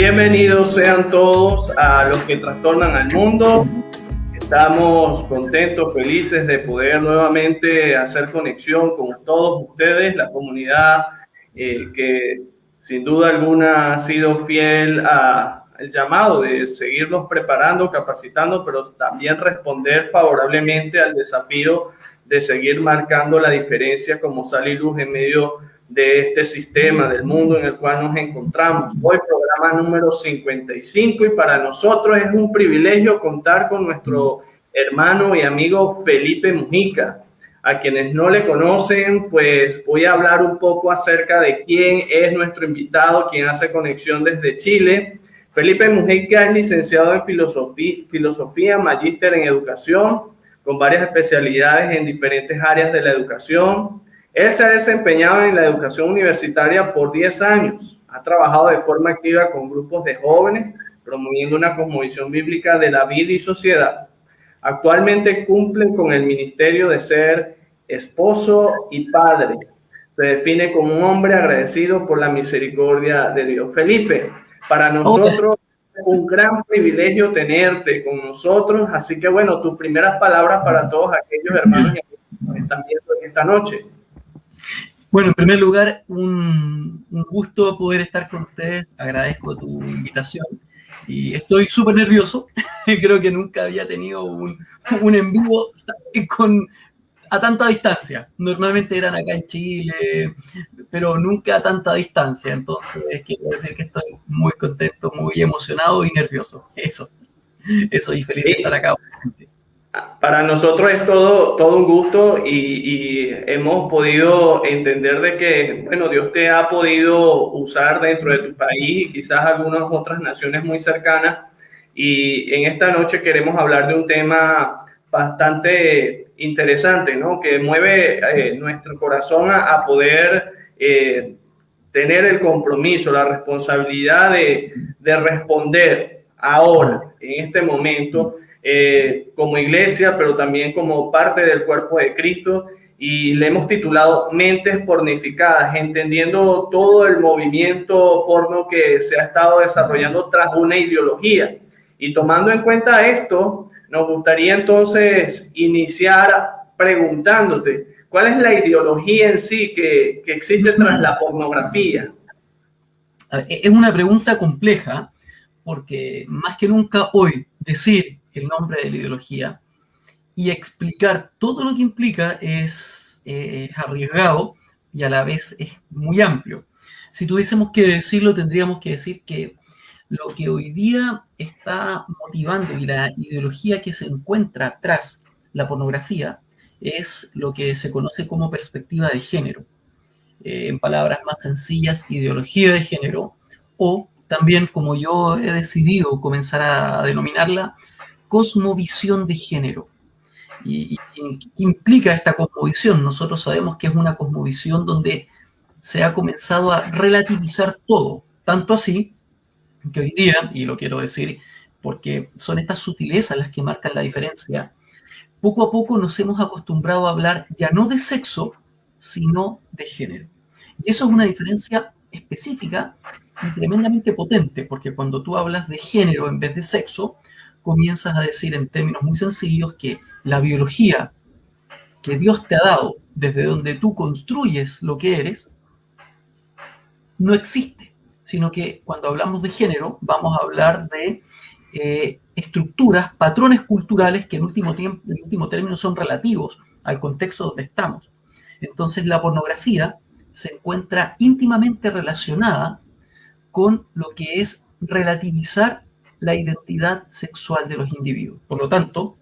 Bienvenidos sean todos a los que trastornan al mundo. Estamos contentos, felices de poder nuevamente hacer conexión con todos ustedes, la comunidad que sin duda alguna ha sido fiel al llamado de seguirnos preparando, capacitando, pero también responder favorablemente al desafío de seguir marcando la diferencia como sal y luz en medio de este sistema, del mundo en el cual nos encontramos. Hoy programa número 55 y para nosotros es un privilegio contar con nuestro hermano y amigo Felipe Mujica. A quienes no le conocen, pues voy a hablar un poco acerca de quién es nuestro invitado, quien hace conexión desde Chile. Felipe Mujica es licenciado en filosofía, magíster en educación, con varias especialidades en diferentes áreas de la educación. Él se ha desempeñado en la educación universitaria por 10 años. Ha trabajado de forma activa con grupos de jóvenes, promoviendo una cosmovisión bíblica de la vida y sociedad. Actualmente cumple con el ministerio de ser esposo y padre. Se define como un hombre agradecido por la misericordia de Dios. Felipe, para nosotros es un gran privilegio tenerte con nosotros. Así que, bueno, tus primeras palabras para todos aquellos hermanos y amigos que nos están viendo esta noche. Bueno, en primer lugar, un gusto poder estar con ustedes. Agradezco tu invitación y estoy súper nervioso. Creo que nunca había tenido un en vivo a tanta distancia. Normalmente eran acá en Chile, pero nunca a tanta distancia. Entonces, quiero decir que estoy muy contento, muy emocionado y nervioso. Eso y feliz de estar acá. Para nosotros es todo un gusto y hemos podido entender de que, bueno, Dios te ha podido usar dentro de tu país y quizás algunas otras naciones muy cercanas. Y en esta noche queremos hablar de un tema bastante interesante, ¿no? Que mueve nuestro corazón a poder tener el compromiso, la responsabilidad de responder ahora, en este momento, como iglesia, pero también como parte del cuerpo de Cristo, y le hemos titulado Mentes Pornificadas, entendiendo todo el movimiento porno que se ha estado desarrollando tras una ideología. Y tomando en cuenta esto, nos gustaría entonces iniciar preguntándote, ¿cuál es la ideología en sí que existe tras la pornografía? Es una pregunta compleja, porque más que nunca hoy decir el nombre de la ideología y explicar todo lo que implica es arriesgado y a la vez es muy amplio. Si tuviésemos que decirlo, tendríamos que decir que lo que hoy día está motivando y la ideología que se encuentra tras la pornografía es lo que se conoce como perspectiva de género. En palabras más sencillas, ideología de género, o también, como yo he decidido comenzar a denominarla, cosmovisión de género. ¿Y implica esta cosmovisión? Nosotros sabemos que es una cosmovisión donde se ha comenzado a relativizar todo, tanto así que hoy día, y lo quiero decir porque son estas sutilezas las que marcan la diferencia, poco a poco nos hemos acostumbrado a hablar ya no de sexo, sino de género. Y eso es una diferencia específica y tremendamente potente, porque cuando tú hablas de género en vez de sexo, comienzas a decir en términos muy sencillos que la biología que Dios te ha dado, desde donde tú construyes lo que eres, no existe, sino que cuando hablamos de género vamos a hablar de estructuras, patrones culturales que en último término son relativos al contexto donde estamos. Entonces la pornografía se encuentra íntimamente relacionada con lo que es relativizar la identidad sexual de los individuos. Por lo tanto,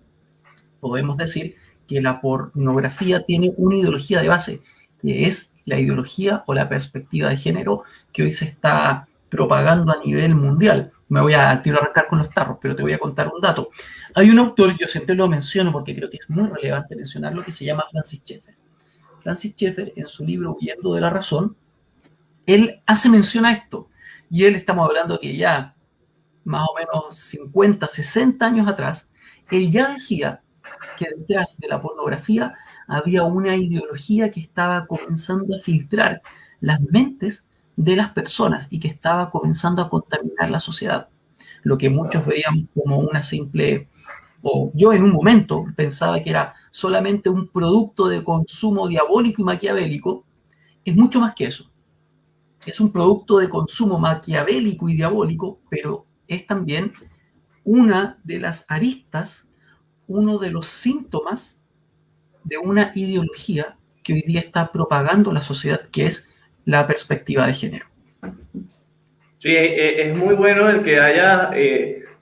podemos decir que la pornografía tiene una ideología de base, que es la ideología o la perspectiva de género que hoy se está propagando a nivel mundial. Me voy a arrancar con los tarros, pero te voy a contar un dato. Hay un autor, yo siempre lo menciono porque creo que es muy relevante mencionarlo, que se llama Francis Schaeffer. Francis Schaeffer, en su libro Huyendo de la Razón, él hace mención a esto. Y él, estamos hablando que ya más o menos 50, 60 años atrás, él ya decía que detrás de la pornografía había una ideología que estaba comenzando a filtrar las mentes de las personas y que estaba comenzando a contaminar la sociedad. Lo que muchos veían como una simple, o yo en un momento pensaba que era solamente un producto de consumo diabólico y maquiavélico, es mucho más que eso. Es un producto de consumo maquiavélico y diabólico, pero es también una de las aristas, uno de los síntomas de una ideología que hoy día está propagando la sociedad, que es la perspectiva de género. Sí, es muy bueno el que hayas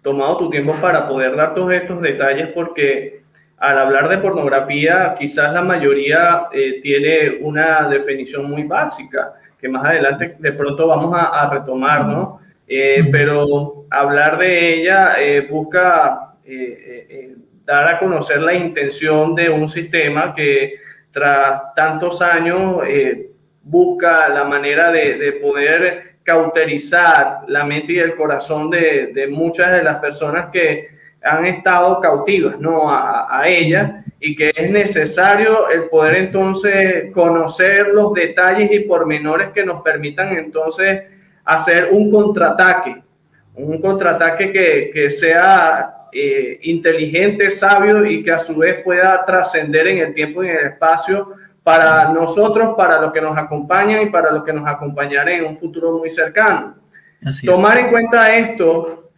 tomado tu tiempo para poder dar todos estos detalles, porque al hablar de pornografía, quizás la mayoría tiene una definición muy básica, que más adelante de pronto vamos a retomar, ¿no? Pero hablar de ella busca dar a conocer la intención de un sistema que tras tantos años busca la manera de poder cauterizar la mente y el corazón de muchas de las personas que han estado cautivas, ¿no? a ella, y que es necesario el poder entonces conocer los detalles y pormenores que nos permitan entonces hacer un contraataque que sea inteligente, sabio y que a su vez pueda trascender en el tiempo y en el espacio para nosotros, para los que nos acompañan y para los que nos acompañarán en un futuro muy cercano. Tomar en cuenta esto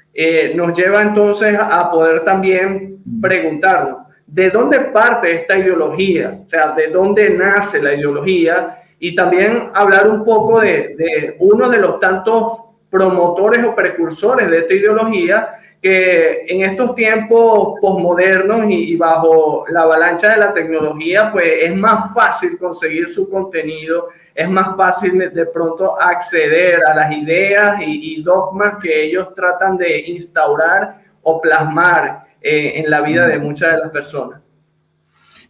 nos lleva entonces a poder también preguntarnos, ¿de dónde parte esta ideología? O sea, ¿de dónde nace la ideología? Y también hablar un poco de uno de los tantos promotores o precursores de esta ideología, que en estos tiempos posmodernos y bajo la avalancha de la tecnología, pues es más fácil conseguir su contenido, es más fácil de pronto acceder a las ideas y dogmas que ellos tratan de instaurar o plasmar en la vida de muchas de las personas.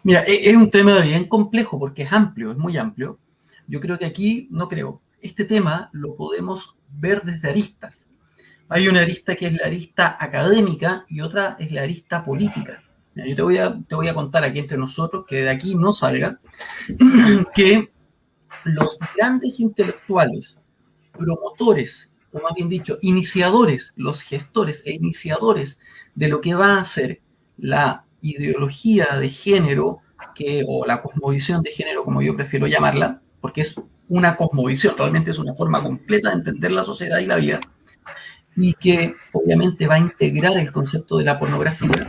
Mira, es un tema bien complejo porque es amplio, es muy amplio. Yo creo que aquí, este tema lo podemos ver desde aristas. Hay una arista que es la arista académica y otra es la arista política. Yo te voy a contar aquí entre nosotros, que de aquí no salga, que los grandes intelectuales, promotores, o más bien dicho, iniciadores, los gestores e iniciadores de lo que va a ser la ideología de género, o la cosmovisión de género, como yo prefiero llamarla, porque es una cosmovisión, realmente es una forma completa de entender la sociedad y la vida, y que obviamente va a integrar el concepto de la pornografía,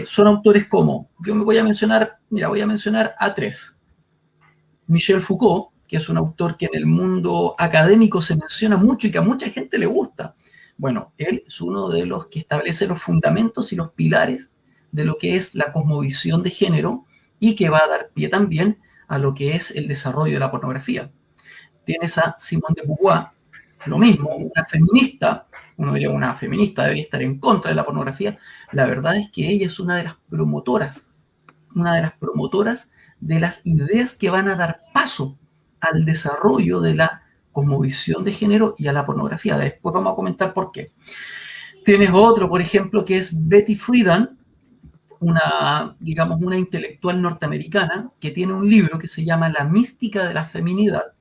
son autores como, voy a mencionar a tres. Michel Foucault, que es un autor que en el mundo académico se menciona mucho y que a mucha gente le gusta. Bueno, él es uno de los que establece los fundamentos y los pilares de lo que es la cosmovisión de género y que va a dar pie también a lo que es el desarrollo de la pornografía. Tienes a Simone de Beauvoir, lo mismo, una feminista, uno diría una feminista debería estar en contra de la pornografía. La verdad es que ella es una de las promotoras de las ideas que van a dar paso al desarrollo de la cosmovisión de género y a la pornografía. Después vamos a comentar por qué. Tienes otro, por ejemplo, que es Betty Friedan, una intelectual norteamericana que tiene un libro que se llama La mística de la feminidad,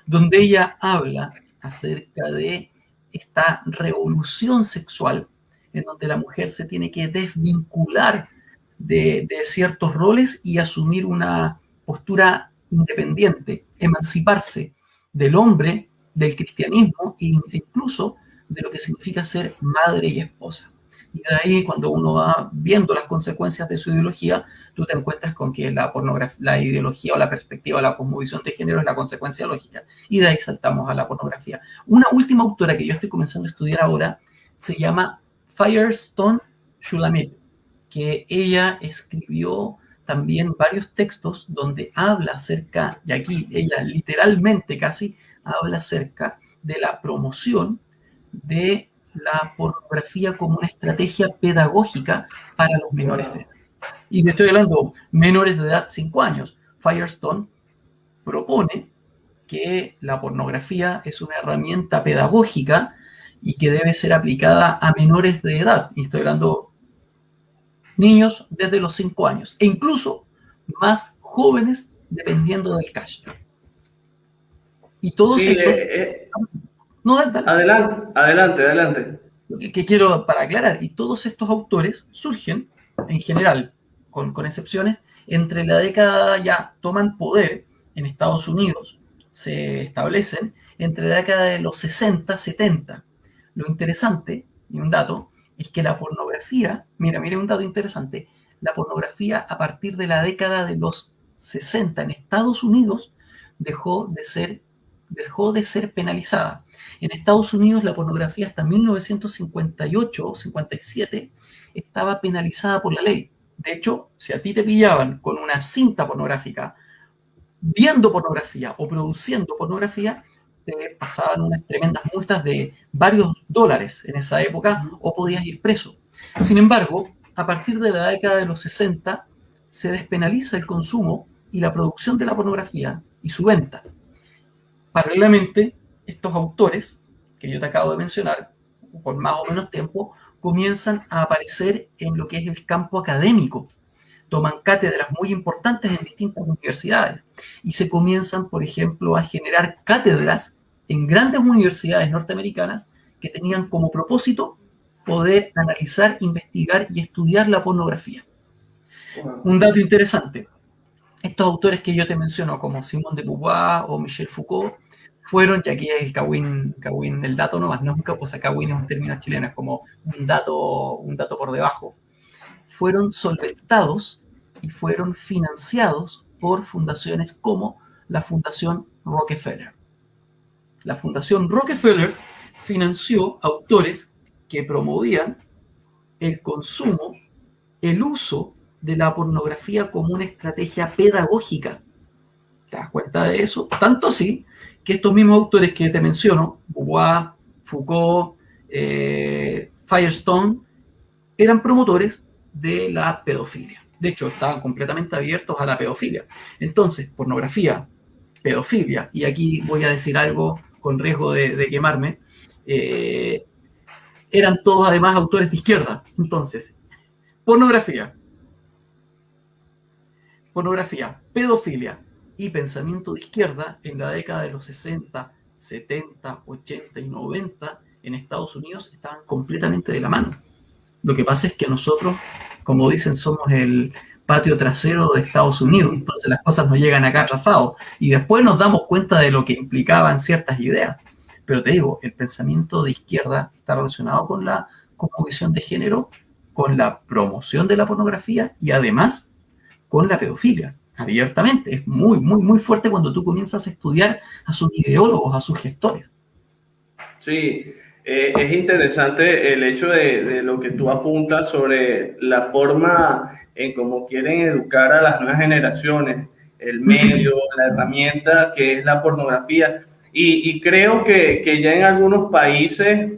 donde ella habla acerca de esta revolución sexual en donde la mujer se tiene que desvincular de ciertos roles y asumir una postura independiente, emanciparse del hombre, del cristianismo e incluso de lo que significa ser madre y esposa. Y de ahí, cuando uno va viendo las consecuencias de su ideología, tú te encuentras con que la ideología o la perspectiva o la cosmovisión de género es la consecuencia lógica. Y de ahí saltamos a la pornografía. Una última autora que yo estoy comenzando a estudiar ahora se llama Firestone Shulamit, que ella escribió también varios textos donde habla acerca, y aquí ella literalmente casi habla acerca de la promoción de la pornografía como una estrategia pedagógica para los menores de edad. Y te estoy hablando menores de edad 5 años. Firestone propone que la pornografía es una herramienta pedagógica y que debe ser aplicada a menores de edad. Y estoy hablando niños desde los 5 años e incluso más jóvenes dependiendo del caso. Y todos Sí, estos... No, dale. adelante, adelante, adelante. Lo que quiero para aclarar, y todos estos autores surgen, en general, con excepciones, entre la década, ya toman poder en Estados Unidos, se establecen entre la década de los 60, 70. Lo interesante, y un dato, es que la pornografía, mira un dato interesante, la pornografía a partir de la década de los 60 en Estados Unidos dejó de ser penalizada. En Estados Unidos la pornografía hasta 1958 o 57 estaba penalizada por la ley. De hecho, si a ti te pillaban con una cinta pornográfica, viendo pornografía o produciendo pornografía, te pasaban unas tremendas multas de varios dólares en esa época o podías ir preso. Sin embargo, a partir de la década de los 60 se despenaliza el consumo y la producción de la pornografía y su venta. Paralelamente, estos autores que yo te acabo de mencionar, por más o menos tiempo, comienzan a aparecer en lo que es el campo académico. Toman cátedras muy importantes en distintas universidades y se comienzan, por ejemplo, a generar cátedras en grandes universidades norteamericanas que tenían como propósito poder analizar, investigar y estudiar la pornografía. Un dato interesante, estos autores que yo te menciono, como Simone de Beauvoir o Michel Foucault, fueron, y aquí es el cagüín, el dato nomás, no es un o sea, cagüín es un término chileno, es como un dato por debajo, fueron solventados y fueron financiados por fundaciones como la Fundación Rockefeller. La Fundación Rockefeller financió autores que promovían el consumo, el uso de la pornografía como una estrategia pedagógica. ¿Te das cuenta de eso? Tanto así que estos mismos autores que te menciono, Beauvoir, Foucault, Firestone, eran promotores de la pedofilia. De hecho, estaban completamente abiertos a la pedofilia. Entonces, pornografía, pedofilia, y aquí voy a decir algo con riesgo de quemarme, eran todos además autores de izquierda. Entonces, pornografía, pedofilia y pensamiento de izquierda en la década de los 60, 70, 80 y 90 en Estados Unidos estaban completamente de la mano. Lo que pasa es que nosotros, como dicen, somos el patio trasero de Estados Unidos, entonces las cosas nos llegan acá atrasados y después nos damos cuenta de lo que implicaban ciertas ideas. Pero te digo, el pensamiento de izquierda está relacionado con la cosmovisión de género, con la promoción de la pornografía y además con la pedofilia, abiertamente. Es muy, muy, muy fuerte cuando tú comienzas a estudiar a sus ideólogos, a sus gestores. Sí, es interesante el hecho de lo que tú apuntas sobre la forma en cómo quieren educar a las nuevas generaciones, el medio, la herramienta que es la pornografía. Y creo que ya en algunos países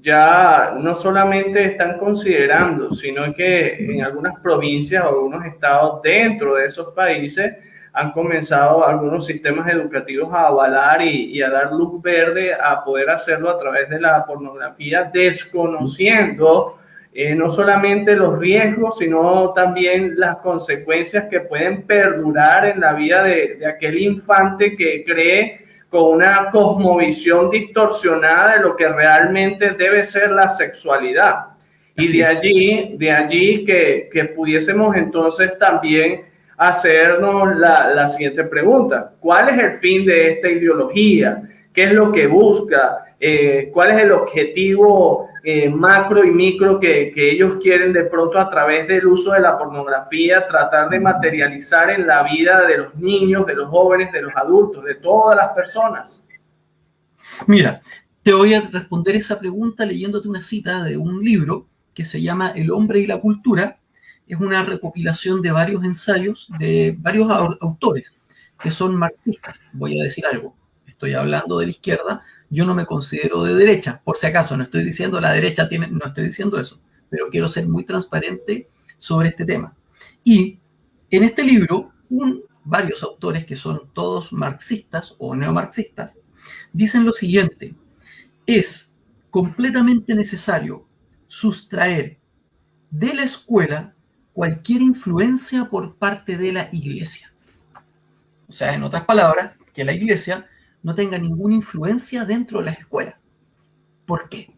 ya no solamente están considerando, sino que en algunas provincias o algunos estados dentro de esos países han comenzado algunos sistemas educativos a avalar y a dar luz verde a poder hacerlo a través de la pornografía, desconociendo no solamente los riesgos, sino también las consecuencias que pueden perdurar en la vida de aquel infante que cree con una cosmovisión distorsionada de lo que realmente debe ser la sexualidad. Y de allí que pudiésemos entonces también hacernos la siguiente pregunta. ¿Cuál es el fin de esta ideología? ¿Qué es lo que busca? ¿Cuál es el objetivo macro y micro que ellos quieren de pronto a través del uso de la pornografía tratar de materializar en la vida de los niños, de los jóvenes, de los adultos, de todas las personas? Mira, te voy a responder esa pregunta leyéndote una cita de un libro que se llama El hombre y la cultura. Es una recopilación de varios ensayos de varios autores que son marxistas. Voy a decir algo, estoy hablando de la izquierda, yo no me considero de derecha, por si acaso, no estoy diciendo la derecha tiene, no estoy diciendo eso, pero quiero ser muy transparente sobre este tema. Y en este libro, varios autores que son todos marxistas o neomarxistas, dicen lo siguiente: es completamente necesario sustraer de la escuela cualquier influencia por parte de la iglesia. O sea, en otras palabras, que la iglesia no tenga ninguna influencia dentro de las escuelas. ¿Por qué?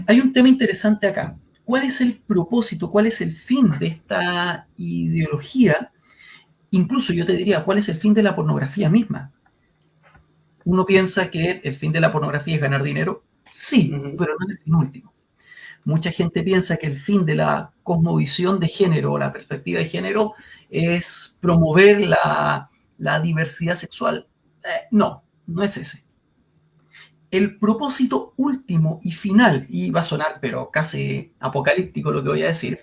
Hay un tema interesante acá. ¿Cuál es el propósito, cuál es el fin de esta ideología? Incluso yo te diría, ¿cuál es el fin de la pornografía misma? Uno piensa que el fin de la pornografía es ganar dinero. Sí, pero no es el fin último. Mucha gente piensa que el fin de la cosmovisión de género o la perspectiva de género es promover la diversidad sexual. No, no es ese. El propósito último y final, y va a sonar pero casi apocalíptico lo que voy a decir,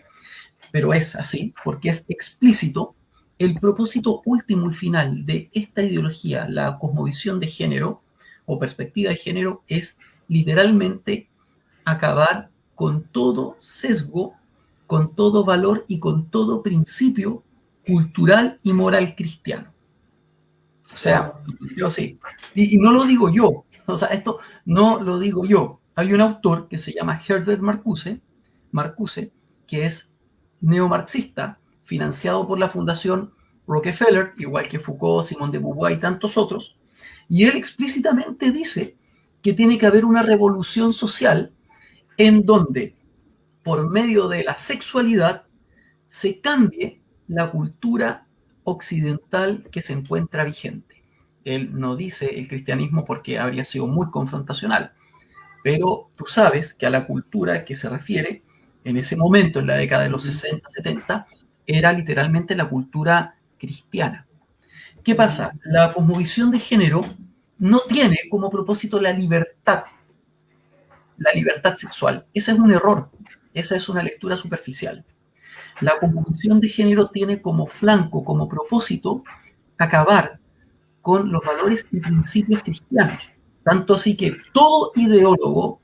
pero es así, porque es explícito, el propósito último y final de esta ideología, la cosmovisión de género o perspectiva de género, es literalmente acabar con todo sesgo, con todo valor y con todo principio cultural y moral cristiano. O sea, yo sí. Y no lo digo yo. O sea, esto no lo digo yo. Hay un autor que se llama Herbert Marcuse, que es neomarxista, financiado por la Fundación Rockefeller, igual que Foucault, Simone de Beauvoir y tantos otros, y él explícitamente dice que tiene que haber una revolución social en donde, por medio de la sexualidad, se cambie la cultura occidental que se encuentra vigente. Él no dice el cristianismo porque habría sido muy confrontacional, pero tú sabes que a la cultura que se refiere en ese momento, en la década de los 60, 70, era literalmente la cultura cristiana. ¿Qué pasa? La cosmovisión de género no tiene como propósito la libertad sexual. Ese es un error, esa es una lectura superficial. La cosmovisión de género tiene como flanco, como propósito, acabar con los valores y principios cristianos. Tanto así que todo ideólogo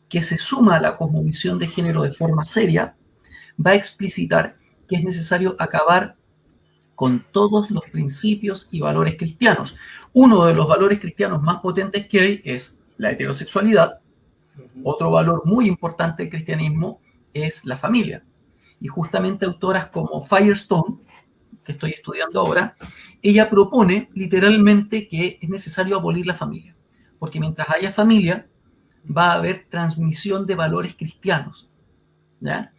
que se suma a la cosmovisión de género de forma seria va a explicitar que es necesario acabar con todos los principios y valores cristianos. Uno de los valores cristianos más potentes que hay es la heterosexualidad. Otro valor muy importante del cristianismo es la familia. Y justamente autoras como Firestone, que estoy estudiando ahora, ella propone literalmente que es necesario abolir la familia, porque mientras haya familia va a haber transmisión de valores cristianos, ¿ya?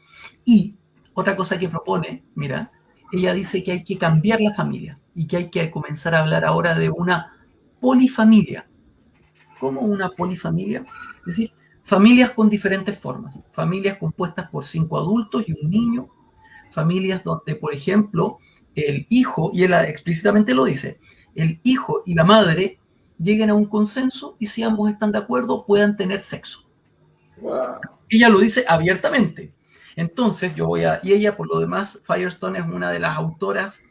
Y otra cosa que propone, mira, ella dice que hay que cambiar la familia y que hay que comenzar a hablar ahora de una polifamilia. ¿Cómo una polifamilia? Es decir, familias con diferentes formas, familias compuestas por 5 adultos y un niño, familias donde, por ejemplo, el hijo, y él explícitamente lo dice, el hijo y la madre lleguen a un consenso y si ambos están de acuerdo puedan tener sexo. Wow. Ella lo dice abiertamente. Entonces y ella por lo demás, Firestone es una de las autoras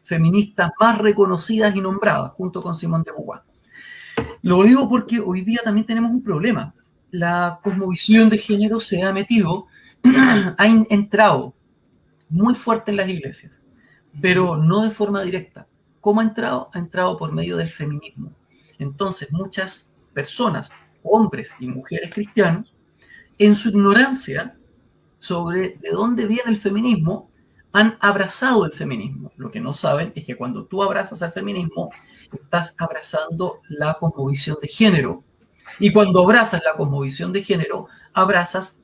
feministas más reconocidas y nombradas, junto con Simone de Beauvoir. Lo digo porque hoy día también tenemos un problema. La cosmovisión de género se ha metido, ha entrado muy fuerte en las iglesias, pero no de forma directa. ¿Cómo ha entrado? Ha entrado por medio del feminismo. Entonces, muchas personas, hombres y mujeres cristianos, en su ignorancia sobre de dónde viene el feminismo, han abrazado el feminismo. Lo que no saben es que cuando tú abrazas al feminismo, estás abrazando la cosmovisión de género. Y cuando abrazas la cosmovisión de género, abrazas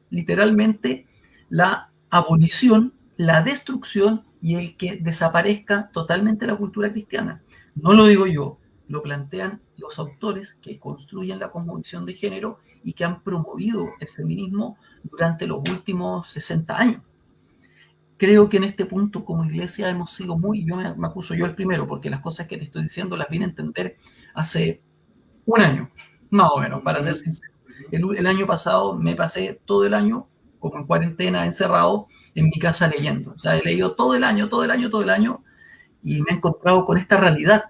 literalmente la abolición, la destrucción y el que desaparezca totalmente la cultura cristiana. No lo digo yo, lo plantean los autores que construyen la cosmovisión de género y que han promovido el feminismo durante los últimos 60 años. Creo que en este punto como iglesia hemos sido yo me acuso yo el primero, porque las cosas que te estoy diciendo las vine a entender hace un año, más o menos, para ser sincero. El año pasado me pasé todo el año como en cuarentena, encerrado en mi casa leyendo. O sea, he leído todo el año, y me he encontrado con esta realidad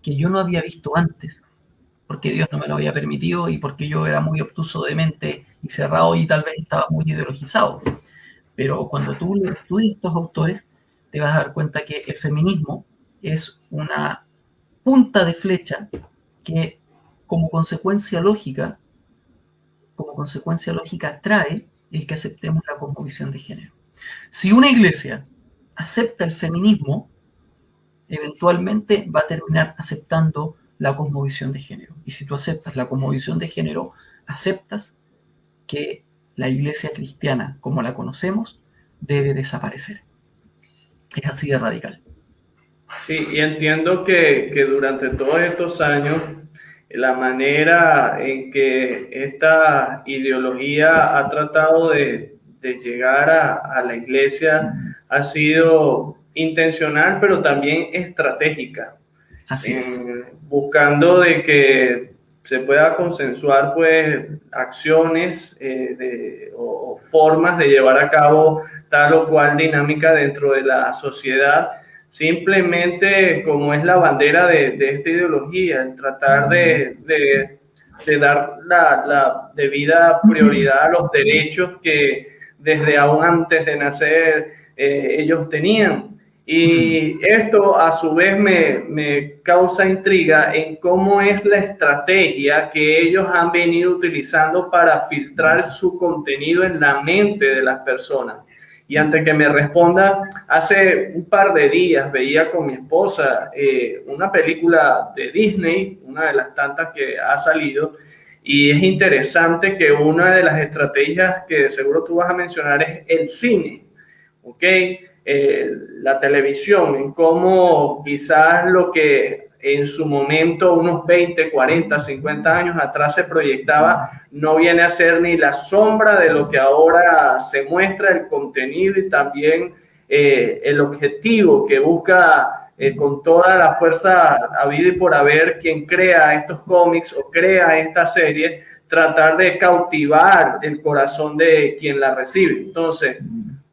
que yo no había visto antes, porque Dios no me lo había permitido y porque yo era muy obtuso de mente y cerrado y tal vez estaba muy ideologizado. Pero cuando tú estudias estos autores, te vas a dar cuenta que el feminismo es una punta de flecha que como consecuencia lógica trae el que aceptemos la cosmovisión de género. Si una iglesia acepta el feminismo, eventualmente va a terminar aceptando la cosmovisión de género. Y si tú aceptas la cosmovisión de género, aceptas que la iglesia cristiana, como la conocemos, debe desaparecer. Es así de radical. Sí, y entiendo que durante todos estos años, la manera en que esta ideología ha tratado de llegar a la iglesia ha sido intencional, pero también estratégica, Así es. buscando de que se pueda consensuar pues acciones o formas de llevar a cabo tal o cual dinámica dentro de la sociedad, simplemente como es la bandera de esta ideología, el tratar de dar la debida prioridad a los derechos que desde aún antes de nacer ellos tenían. Y esto a su vez me causa intriga en cómo es la estrategia que ellos han venido utilizando para filtrar su contenido en la mente de las personas. Y antes que me responda, hace un par de días veía con mi esposa una película de Disney, una de las tantas que ha salido, y es interesante que una de las estrategias que seguro tú vas a mencionar es el cine, ¿ok? La televisión, en cómo quizás lo que en su momento, unos 20, 40, 50 años atrás se proyectaba, no viene a ser ni la sombra de lo que ahora se muestra, el contenido y también el objetivo que busca con toda la fuerza habida y por haber quien crea estos cómics o crea esta serie, tratar de cautivar el corazón de quien la recibe. Entonces,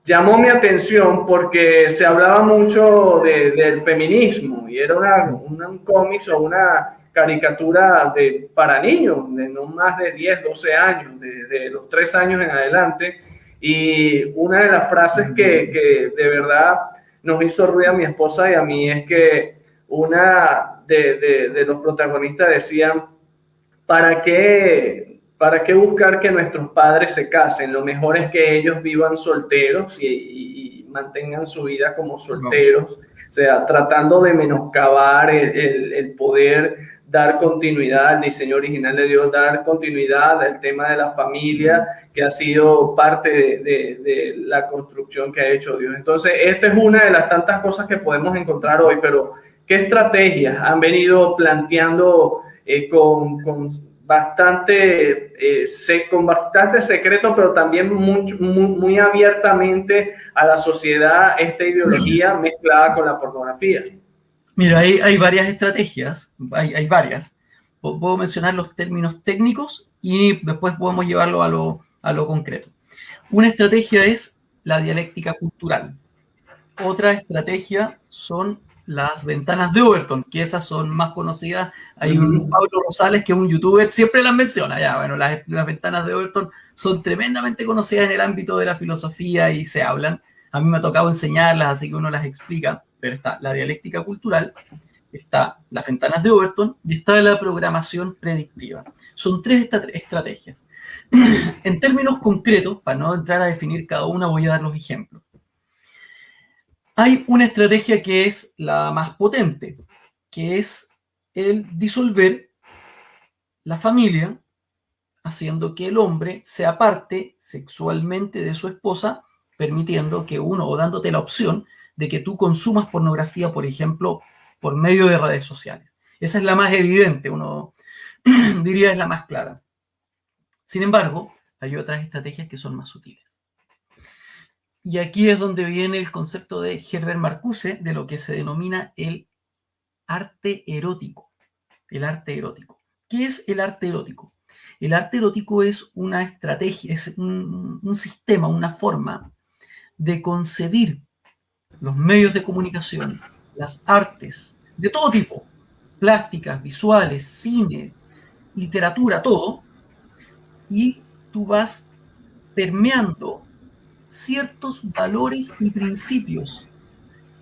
llamó mi atención porque se hablaba mucho del feminismo y era un cómic o una caricatura para niños de no más de 10, 12 años, de los 3 años en adelante. Y una de las frases que de verdad nos hizo ruido a mi esposa y a mí es que una de los protagonistas decían, ¿para qué buscar que nuestros padres se casen? Lo mejor es que ellos vivan solteros y mantengan su vida como solteros. O sea, tratando de menoscabar el poder dar continuidad al diseño original de Dios, dar continuidad al tema de la familia, que ha sido parte de la construcción que ha hecho Dios. Entonces, esta es una de las tantas cosas que podemos encontrar hoy, pero ¿qué estrategias han venido planteando con bastante secreto, pero también muy abiertamente a la sociedad esta ideología mezclada con la pornografía? Mira, hay varias estrategias, hay varias. Puedo mencionar los términos técnicos y después podemos llevarlo a lo concreto. Una estrategia es la dialéctica cultural. Otra estrategia son las ventanas de Overton, que esas son más conocidas. Hay un Pablo Rosales, que es un youtuber, siempre las menciona. Ya, bueno, las ventanas de Overton son tremendamente conocidas en el ámbito de la filosofía y se hablan. A mí me ha tocado enseñarlas, así que uno las explica. Pero está la dialéctica cultural, está las ventanas de Overton y está la programación predictiva. Son 3 estrategias. En términos concretos, para no entrar a definir cada una, voy a dar los ejemplos. Hay una estrategia que es la más potente, que es el disolver la familia, haciendo que el hombre se aparte sexualmente de su esposa, permitiendo que uno, o dándote la opción de que tú consumas pornografía, por ejemplo, por medio de redes sociales. Esa es la más evidente, uno diría es la más clara. Sin embargo, hay otras estrategias que son más sutiles. Y aquí es donde viene el concepto de Herbert Marcuse de lo que se denomina el arte erótico. El arte erótico. ¿Qué es el arte erótico? El arte erótico es una estrategia, es un sistema, una forma de concebir los medios de comunicación, las artes de todo tipo, plásticas, visuales, cine, literatura, todo, y tú vas permeando ciertos valores y principios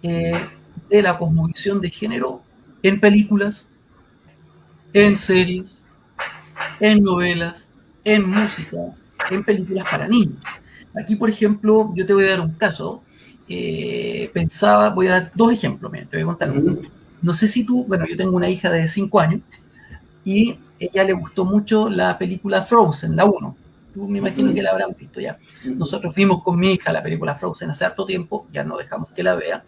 de la cosmovisión de género en películas, en series, en novelas, en música, en películas para niños. Aquí, por ejemplo, yo te voy a dar un caso. Voy a dar 2 ejemplos, mira, te voy a contar uno. No sé si tú, bueno, yo tengo una hija de 5 años y ella le gustó mucho la película Frozen, la uno. Tú me imagino que la habrán visto ya. Nosotros fuimos con mi hija a la película Frozen hace harto tiempo, ya no dejamos que la vea.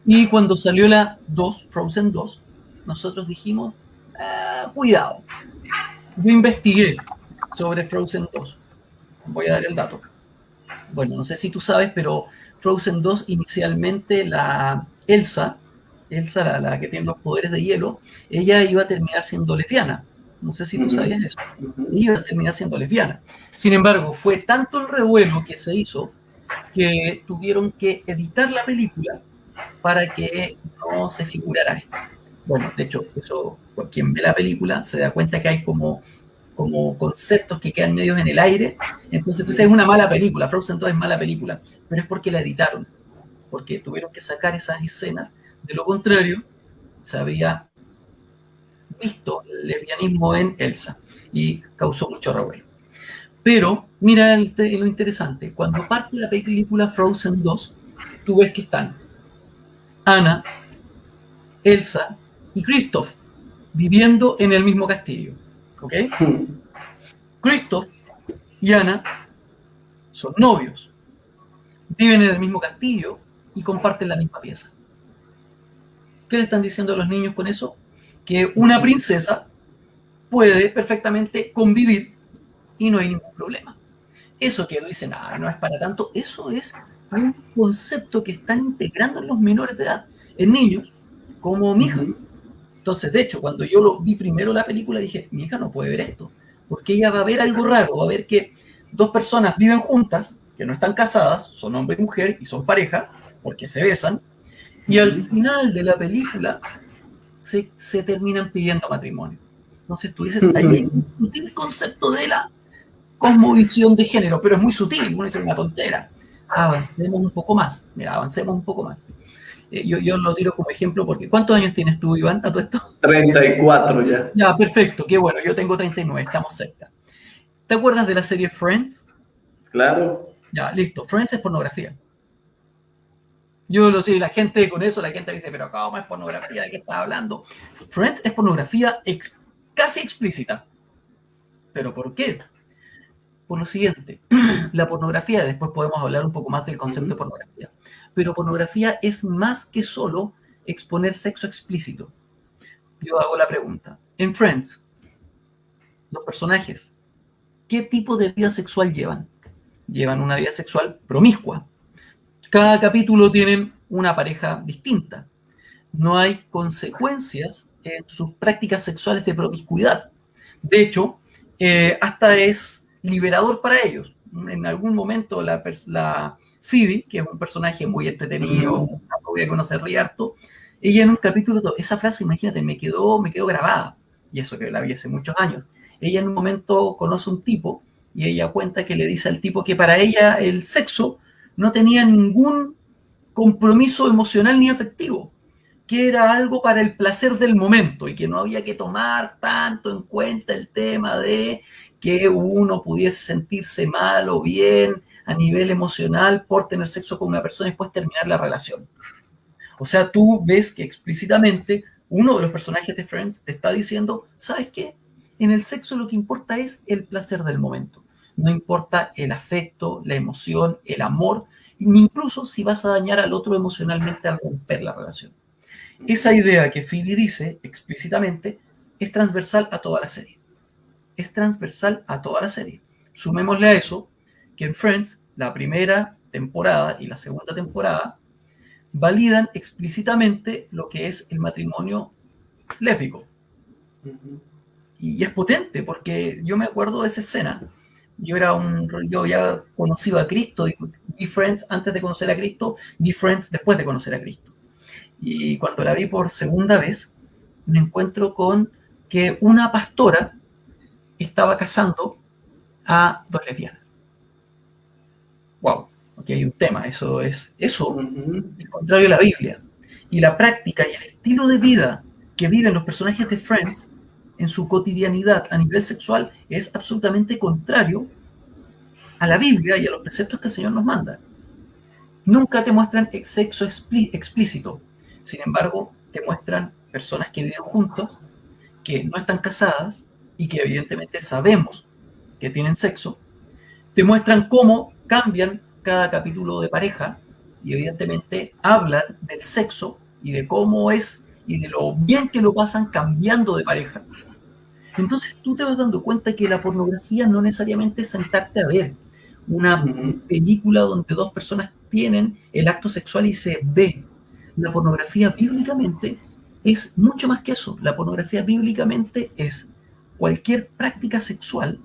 Y cuando salió la 2, Frozen 2, nosotros dijimos, cuidado. Yo investigué sobre Frozen 2. Voy a dar el dato. Bueno, no sé si tú sabes, pero Frozen 2 inicialmente la Elsa, la que tiene los poderes de hielo, ella iba a terminar siendo lesbiana. No sé si tú sabías eso. Ella iba a terminar siendo lesbiana. Sin embargo, fue tanto el revuelo que se hizo que tuvieron que editar la película para que no se figurara esto. Bueno, de hecho, eso, quien ve la película se da cuenta que hay como conceptos que quedan medios en el aire. Entonces, pues, es una mala película. Frozen 2 es mala película, pero es porque la editaron, porque tuvieron que sacar esas escenas. De lo contrario, se habría visto el lesbianismo en Elsa y causó mucho revuelo. Pero mira lo interesante, cuando parte la película Frozen 2, tú ves que están Anna, Elsa y Kristoff viviendo en el mismo castillo. ¿Ok? Kristoff y Anna son novios, viven en el mismo castillo y comparten la misma pieza. ¿Qué le están diciendo a los niños con eso? Que una princesa puede perfectamente convivir y no hay ningún problema. Eso que dicen, no es para tanto, eso es un concepto que están integrando en los menores de edad, en niños como mi hija. Entonces, de hecho, cuando yo vi primero la película, dije, mi hija no puede ver esto, porque ella va a ver algo raro, va a ver que dos personas viven juntas, que no están casadas, son hombre y mujer y son pareja, porque se besan, y al final de la película se terminan pidiendo matrimonio. Entonces tú dices, ahí hay un sutil concepto de la cosmovisión de género, pero es muy sutil, uno dice una tontera. Avancemos un poco más, mira, avancemos un poco más. Yo lo tiro como ejemplo porque ¿cuántos años tienes tú, Iván, a todo esto? 34 ya. Ya, perfecto, qué bueno, yo tengo 39, estamos cerca. ¿Te acuerdas de la serie Friends? Claro. Ya, listo, Friends es pornografía. Yo lo sé, la gente con eso, la gente dice, pero ¿cómo es pornografía? ¿De qué estás hablando? Friends es pornografía casi explícita. ¿Pero por qué? Por lo siguiente, la pornografía, después podemos hablar un poco más del concepto de pornografía, pero pornografía es más que solo exponer sexo explícito. Yo hago la pregunta, en Friends, los personajes, ¿qué tipo de vida sexual llevan? Llevan una vida sexual promiscua. Cada capítulo tienen una pareja distinta. No hay consecuencias en sus prácticas sexuales de promiscuidad. De hecho, hasta es liberador para ellos. En algún momento la Phoebe, que es un personaje muy entretenido, una rubia que uno se ríe harto, ella en un capítulo, esa frase, imagínate, me quedó grabada, y eso que la vi hace muchos años. Ella en un momento conoce un tipo y ella cuenta que le dice al tipo que para ella el sexo no tenía ningún compromiso emocional ni afectivo, que era algo para el placer del momento y que no había que tomar tanto en cuenta el tema de que uno pudiese sentirse mal o bien a nivel emocional por tener sexo con una persona y después terminar la relación. O sea, tú ves que explícitamente uno de los personajes de Friends te está diciendo, ¿sabes qué? En el sexo lo que importa es el placer del momento. No importa el afecto, la emoción, el amor, ni incluso si vas a dañar al otro emocionalmente al romper la relación. Esa idea que Phoebe dice explícitamente es transversal a toda la serie. Es transversal a toda la serie. Sumémosle a eso que en Friends, la primera temporada y la segunda temporada validan explícitamente lo que es el matrimonio lésbico. Y es potente, porque yo me acuerdo de esa escena. Yo ya conocido a Cristo, vi Friends antes de conocer a Cristo, vi Friends después de conocer a Cristo. Y cuando la vi por segunda vez, me encuentro con que una pastora estaba casando a dos lesbianas. Wow, aquí hay un tema, eso es contrario a la Biblia. Y la práctica y el estilo de vida que viven los personajes de Friends en su cotidianidad a nivel sexual es absolutamente contrario a la Biblia y a los preceptos que el Señor nos manda. Nunca te muestran sexo explícito. Sin embargo, te muestran personas que viven juntos, que no están casadas y que evidentemente sabemos que tienen sexo. Te muestran cómo cambian cada capítulo de pareja y evidentemente hablan del sexo y de cómo es y de lo bien que lo pasan cambiando de pareja. Entonces tú te vas dando cuenta que la pornografía no necesariamente es sentarte a ver una película donde dos personas tienen el acto sexual y se ve. La pornografía bíblicamente es mucho más que eso. La pornografía bíblicamente es cualquier práctica sexual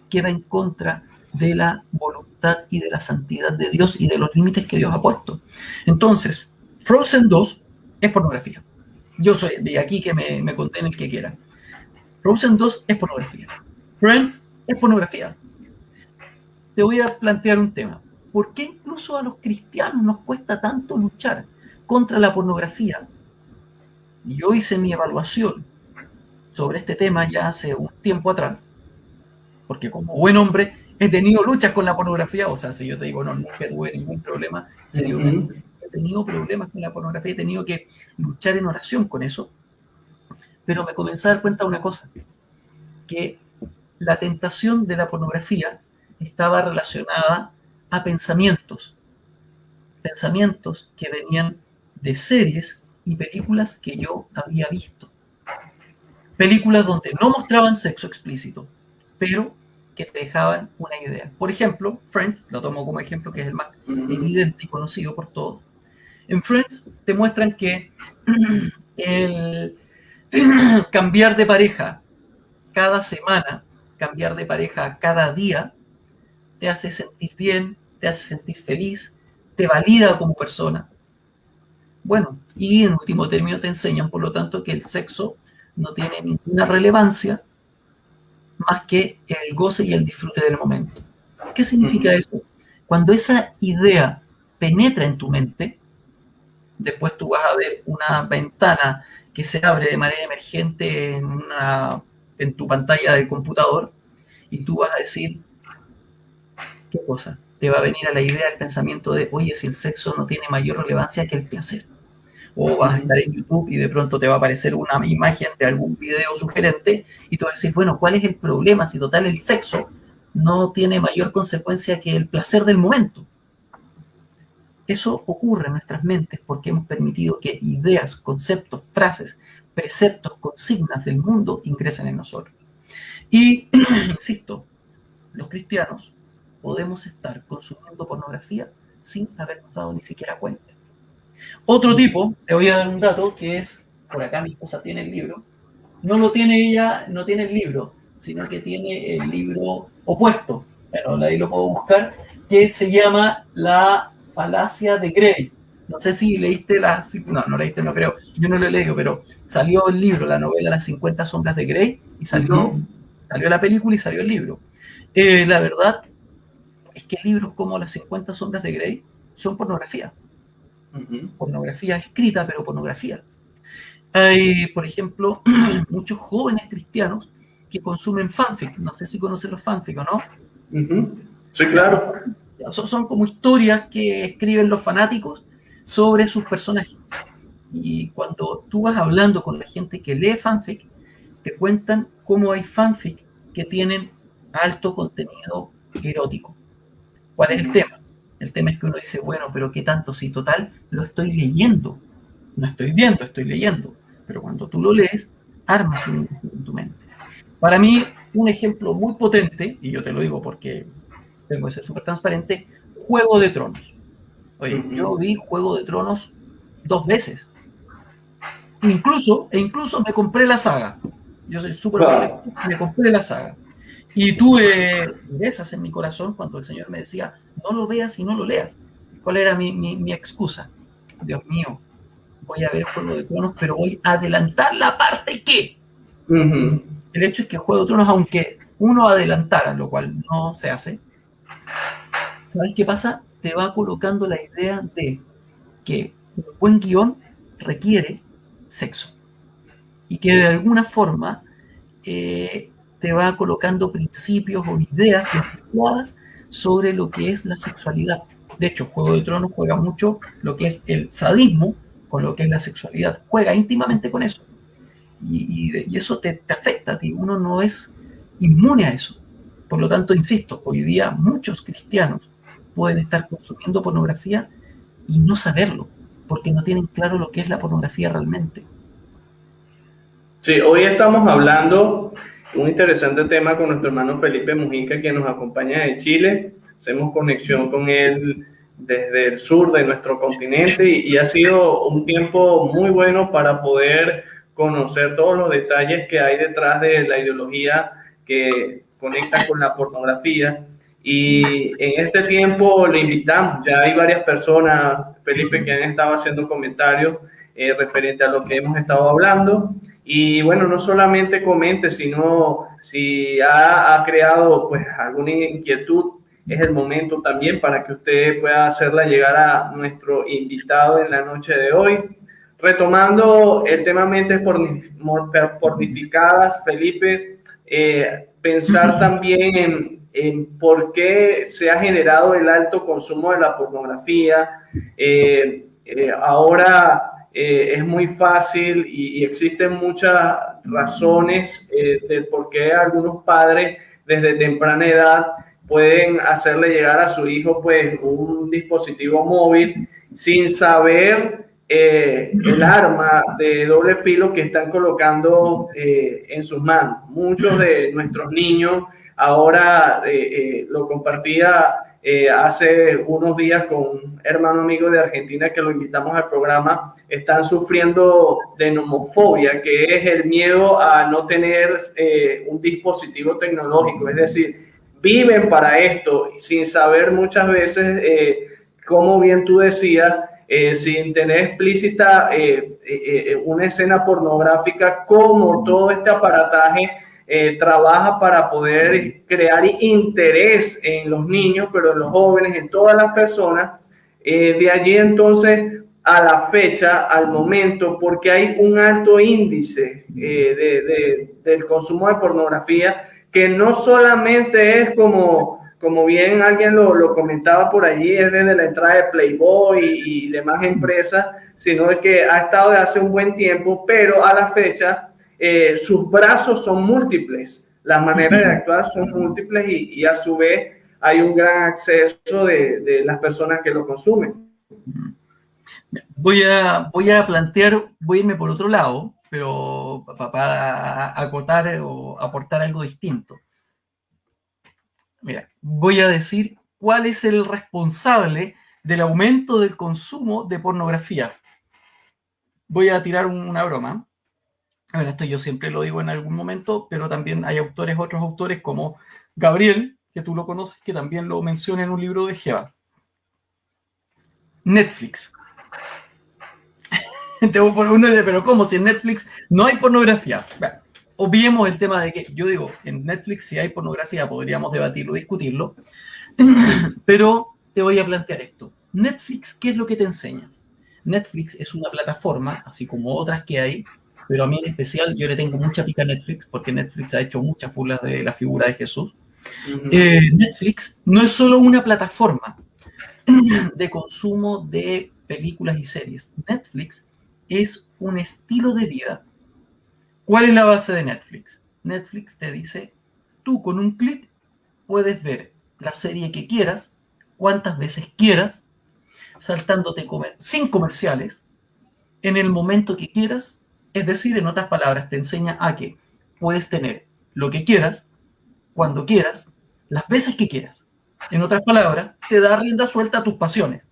que va en contra de la voluntad y de la santidad de Dios y de los límites que Dios ha puesto. Entonces, Frozen 2 es pornografía. Yo soy de aquí que me condene el que quiera. Frozen 2 es pornografía. Friends es pornografía. Te voy a plantear un tema. ¿Por qué incluso a los cristianos nos cuesta tanto luchar contra la pornografía? Y yo hice mi evaluación sobre este tema ya hace un tiempo atrás, porque como buen hombre he tenido luchas con la pornografía. O sea, si yo te digo, no, nunca tuve ningún problema, he tenido problemas con la pornografía, he tenido que luchar en oración con eso, pero me comencé a dar cuenta de una cosa, que la tentación de la pornografía estaba relacionada a pensamientos que venían de series y películas que yo había visto. Películas donde no mostraban sexo explícito, pero que te dejaban una idea. Por ejemplo, Friends, lo tomo como ejemplo, que es el más evidente y conocido por todos. En Friends te muestran que el cambiar de pareja cada semana, cambiar de pareja cada día, te hace sentir bien, te hace sentir feliz, te valida como persona. Bueno, y en último término te enseñan, por lo tanto, que el sexo no tiene ninguna relevancia más que el goce y el disfrute del momento. ¿Qué significa eso? Cuando esa idea penetra en tu mente, después tú vas a ver una ventana que se abre de manera emergente en tu pantalla del computador y tú vas a decir, ¿qué cosa? Te va a venir a la idea, el pensamiento de, oye, si el sexo no tiene mayor relevancia que el placer. O vas a estar en YouTube y de pronto te va a aparecer una imagen de algún video sugerente y tú vas a decir, bueno, ¿cuál es el problema si total el sexo no tiene mayor consecuencia que el placer del momento? Eso ocurre en nuestras mentes porque hemos permitido que ideas, conceptos, frases, preceptos, consignas del mundo ingresen en nosotros. Y, insisto, los cristianos podemos estar consumiendo pornografía sin habernos dado ni siquiera cuenta. Otro tipo, te voy a dar un dato, que es, por acá mi esposa tiene el libro, no lo tiene ella, no tiene el libro, sino que tiene el libro opuesto, pero ahí lo puedo buscar, que se llama La falacia de Grey. No sé si leíste no leíste, no creo, yo no lo he leído, pero salió el libro, la novela Las 50 sombras de Grey, y salió la película y salió el libro. La verdad es que libros como Las 50 sombras de Grey son pornografía. Pornografía escrita, pero pornografía. Hay, por ejemplo, muchos jóvenes cristianos que consumen fanfic. No sé si conocen los fanfic o no. Sí, claro. Son como historias que escriben los fanáticos sobre sus personajes. Y cuando tú vas hablando con la gente que lee fanfic, te cuentan cómo hay fanfic que tienen alto contenido erótico. ¿Cuál es el tema? El tema es que uno dice, bueno, pero ¿qué tanto? Si total lo estoy leyendo. No estoy viendo, estoy leyendo. Pero cuando tú lo lees, armas un imagen en tu mente. Para mí, un ejemplo muy potente, y yo te lo digo porque tengo que ser súper transparente, Juego de Tronos. Oye, yo vi Juego de Tronos 2 veces. Incluso me compré la saga. Yo soy súper colecto, me compré la saga. Y tuve esas en mi corazón cuando el Señor me decía, no lo veas y no lo leas. ¿Cuál era mi excusa? Dios mío, voy a ver Juego de Tronos, pero voy a adelantar la parte que. El hecho es que Juego de Tronos, aunque uno adelantara, lo cual no se hace, ¿sabes qué pasa? Te va colocando la idea de que un buen guión requiere sexo. Y que de alguna forma te va colocando principios o ideas efectuadas sobre lo que es la sexualidad. De hecho, Juego de Tronos juega mucho lo que es el sadismo con lo que es la sexualidad, juega íntimamente con eso. Y eso te afecta a ti, uno no es inmune a eso. Por lo tanto, insisto, hoy día muchos cristianos pueden estar consumiendo pornografía y no saberlo, porque no tienen claro lo que es la pornografía realmente. Sí, hoy estamos hablando un interesante tema con nuestro hermano Felipe Mujica, que nos acompaña de Chile. Hacemos conexión con él desde el sur de nuestro continente y ha sido un tiempo muy bueno para poder conocer todos los detalles que hay detrás de la ideología que conecta con la pornografía. Y en este tiempo le invitamos, ya hay varias personas, Felipe, que han estado haciendo comentarios referente a lo que hemos estado hablando. Y bueno, no solamente comente, sino si ha creado pues alguna inquietud, es el momento también para que usted pueda hacerla llegar a nuestro invitado en la noche de hoy. Retomando el tema mentes pornificadas, Felipe, pensar también en por qué se ha generado el alto consumo de la pornografía. Ahora es muy fácil y existen muchas razones del por qué algunos padres desde temprana edad pueden hacerle llegar a su hijo pues un dispositivo móvil sin saber el arma de doble filo que están colocando en sus manos. Muchos de nuestros niños, ahora lo compartía hace unos días con un hermano amigo de Argentina que lo invitamos al programa, están sufriendo de nomofobia, que es el miedo a no tener un dispositivo tecnológico, es decir, viven para esto sin saber muchas veces, como bien tú decías, sin tener explícita una escena pornográfica, como todo este aparataje trabaja para poder crear interés en los niños, pero en los jóvenes, en todas las personas. De allí entonces a la fecha, al momento, porque hay un alto índice del consumo de pornografía, que no solamente es como bien alguien lo comentaba por allí, es desde la entrada de Playboy y demás empresas, sino es que ha estado de hace un buen tiempo, pero a la fecha sus brazos son múltiples, las maneras de actuar son múltiples y a su vez hay un gran acceso de las personas que lo consumen. Voy a plantear, voy a irme por otro lado, pero para acotar o aportar algo distinto. Mira, voy a decir cuál es el responsable del aumento del consumo de pornografía. Voy a tirar una broma. A ver, esto yo siempre lo digo en algún momento, pero también hay otros autores como Gabriel, que tú lo conoces, que también lo menciona en un libro de Jehová. Netflix. Pero ¿cómo? Si en Netflix no hay pornografía. Bueno, obviemos el tema de que, yo digo, en Netflix si hay pornografía podríamos debatirlo, discutirlo, pero te voy a plantear esto. Netflix, ¿qué es lo que te enseña? Netflix es una plataforma, así como otras que hay, pero a mí en especial yo le tengo mucha pica a Netflix, porque Netflix ha hecho muchas burlas de la figura de Jesús. Netflix no es solo una plataforma de consumo de películas y series. Netflix es un estilo de vida. ¿Cuál es la base de Netflix? Netflix te dice, tú con un clic puedes ver la serie que quieras, cuantas veces quieras, saltándote sin comerciales, en el momento que quieras. Es decir, en otras palabras, te enseña a que puedes tener lo que quieras, cuando quieras, las veces que quieras. En otras palabras, te da rienda suelta a tus pasiones.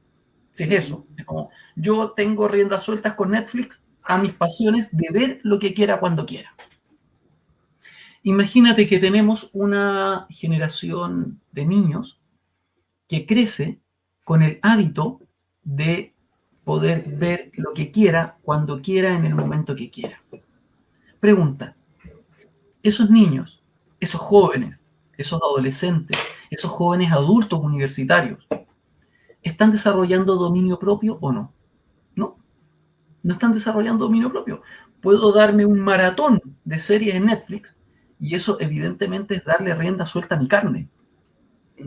Si es eso, es como, yo tengo riendas sueltas con Netflix a mis pasiones de ver lo que quiera cuando quiera. Imagínate que tenemos una generación de niños que crece con el hábito de poder ver lo que quiera, cuando quiera, en el momento que quiera. Pregunta, esos niños, esos jóvenes, esos adolescentes, esos jóvenes adultos universitarios, ¿están desarrollando dominio propio o no? No, no están desarrollando dominio propio. Puedo darme un maratón de series en Netflix y eso evidentemente es darle rienda suelta a mi carne.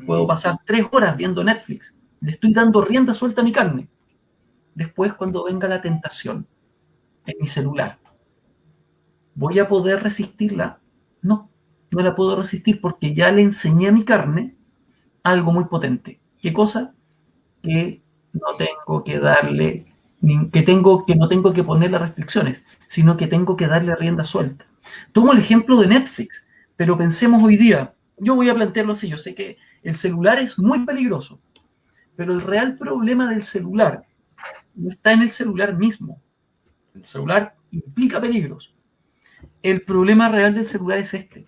Puedo pasar 3 horas viendo Netflix, le estoy dando rienda suelta a mi carne. después cuando venga la tentación en mi celular, ¿voy a poder resistirla? No, no la puedo resistir porque ya le enseñé a mi carne algo muy potente. ¿Qué cosa? Que no tengo que darle, que no tengo que ponerle restricciones, sino que tengo que darle rienda suelta. Tomo el ejemplo de Netflix, pero pensemos hoy día, yo voy a plantearlo así, yo sé que el celular es muy peligroso, pero el real problema del celular no está en el celular mismo. El celular implica peligros. El problema real del celular es este.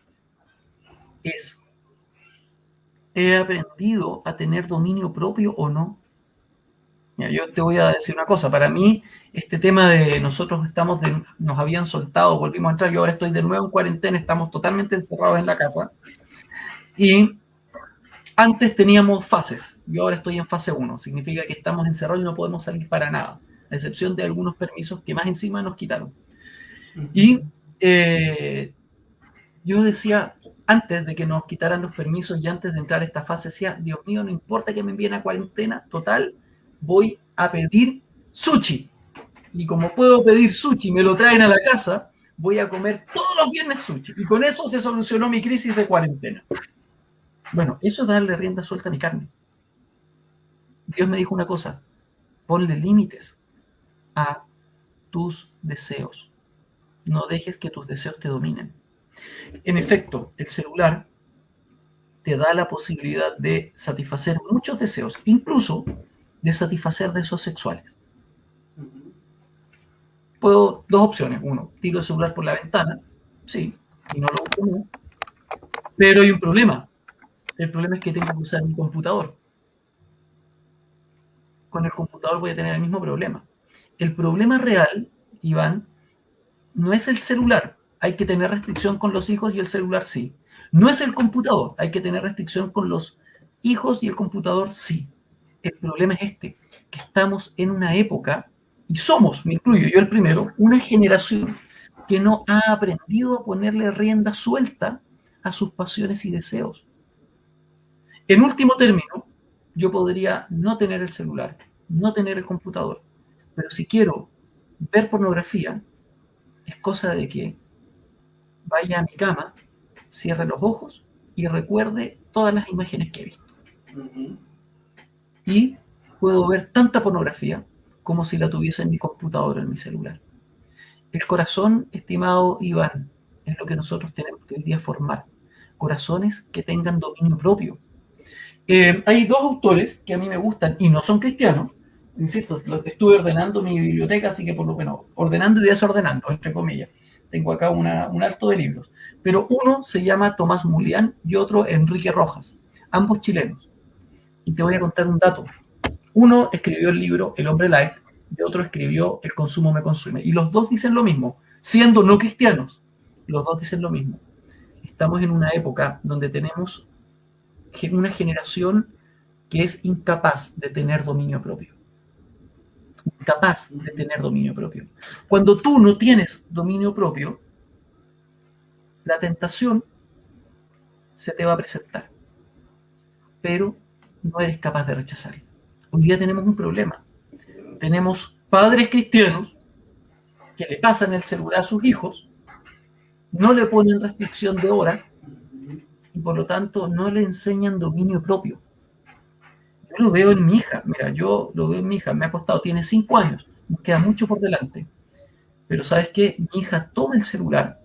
¿He aprendido a tener dominio propio o no? Mira, yo te voy a decir una cosa. Para mí, este tema de nosotros nos habían soltado, volvimos a entrar, yo ahora estoy de nuevo en cuarentena, estamos totalmente encerrados en la casa. Y antes teníamos fases. Yo ahora estoy en fase 1. Significa que estamos encerrados y no podemos salir para nada, a excepción de algunos permisos que más encima nos quitaron. Y yo decía, antes de que nos quitaran los permisos y antes de entrar a esta fase, decía, Dios mío, no importa que me envíen a cuarentena, total, voy a pedir sushi. Y como puedo pedir sushi y me lo traen a la casa, voy a comer todos los viernes sushi. Y con eso se solucionó mi crisis de cuarentena. Bueno, eso es darle rienda suelta a mi carne. Dios me dijo una cosa, ponle límites a tus deseos. No dejes que tus deseos te dominen. En efecto, el celular te da la posibilidad de satisfacer muchos deseos, incluso de satisfacer deseos sexuales. Puedo, dos opciones. Uno, tiro el celular por la ventana, sí, y no lo uso más. Pero hay un problema. El problema es que tengo que usar mi computador. Con el computador voy a tener el mismo problema. El problema real, Iván, no es el celular. Hay que tener restricción con los hijos y el celular sí. No es el computador. Hay que tener restricción con los hijos y el computador sí. El problema es este, que estamos en una época, y somos, me incluyo yo el primero, una generación que no ha aprendido a ponerle rienda suelta a sus pasiones y deseos. En último término, yo podría no tener el celular, no tener el computador, pero si quiero ver pornografía, es cosa de que vaya a mi cama, cierre los ojos y recuerde todas las imágenes que he visto. Y puedo ver tanta pornografía como si la tuviese en mi computadora, en mi celular. El corazón, estimado Iván, es lo que nosotros tenemos que hoy día formar. Corazones que tengan dominio propio. Hay dos autores que a mí me gustan y no son cristianos. Insisto, estuve ordenando mi biblioteca, así que por lo menos ordenando y desordenando, entre comillas. Tengo acá un alto de libros. Pero uno se llama Tomás Mulián y otro Enrique Rojas, ambos chilenos. Y te voy a contar un dato. Uno escribió el libro El hombre light y otro escribió El consumo me consume. Y los dos dicen lo mismo, siendo no cristianos. Los dos dicen lo mismo. Estamos en una época donde tenemos una generación que es incapaz de tener dominio propio. Incapaz de tener dominio propio. Cuando tú no tienes dominio propio, la tentación se te va a presentar, pero no eres capaz de rechazarla. Hoy día tenemos un problema. Tenemos padres cristianos que le pasan el celular a sus hijos, no le ponen restricción de horas y por lo tanto no le enseñan dominio propio. Yo lo veo en mi hija, mira, yo lo veo en mi hija, me ha costado, tiene 5 años, nos queda mucho por delante. Pero ¿sabes qué? Mi hija toma el celular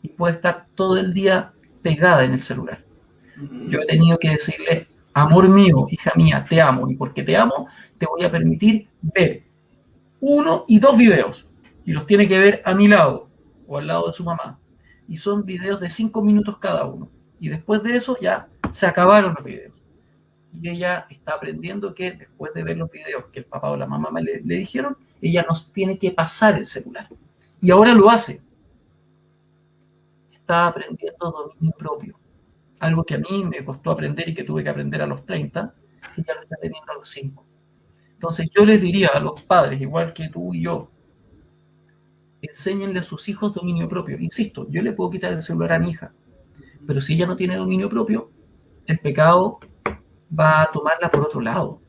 y puede estar todo el día pegada en el celular. Yo he tenido que decirle, amor mío, hija mía, te amo, y porque te amo, te voy a permitir ver 1 y 2 videos, y los tiene que ver a mi lado, o al lado de su mamá, y son videos de 5 minutos cada uno, y después de eso ya se acabaron los videos, y ella está aprendiendo que después de ver los videos que el papá o la mamá le dijeron, ella nos tiene que pasar el celular, y ahora lo hace. Está aprendiendo dominio propio. Algo que a mí me costó aprender y que tuve que aprender a los 30, y ya lo está teniendo a los 5. Entonces yo les diría a los padres, igual que tú y yo, enséñenle a sus hijos dominio propio. Insisto, yo le puedo quitar el celular a mi hija, pero si ella no tiene dominio propio, el pecado va a tomarla por otro lado.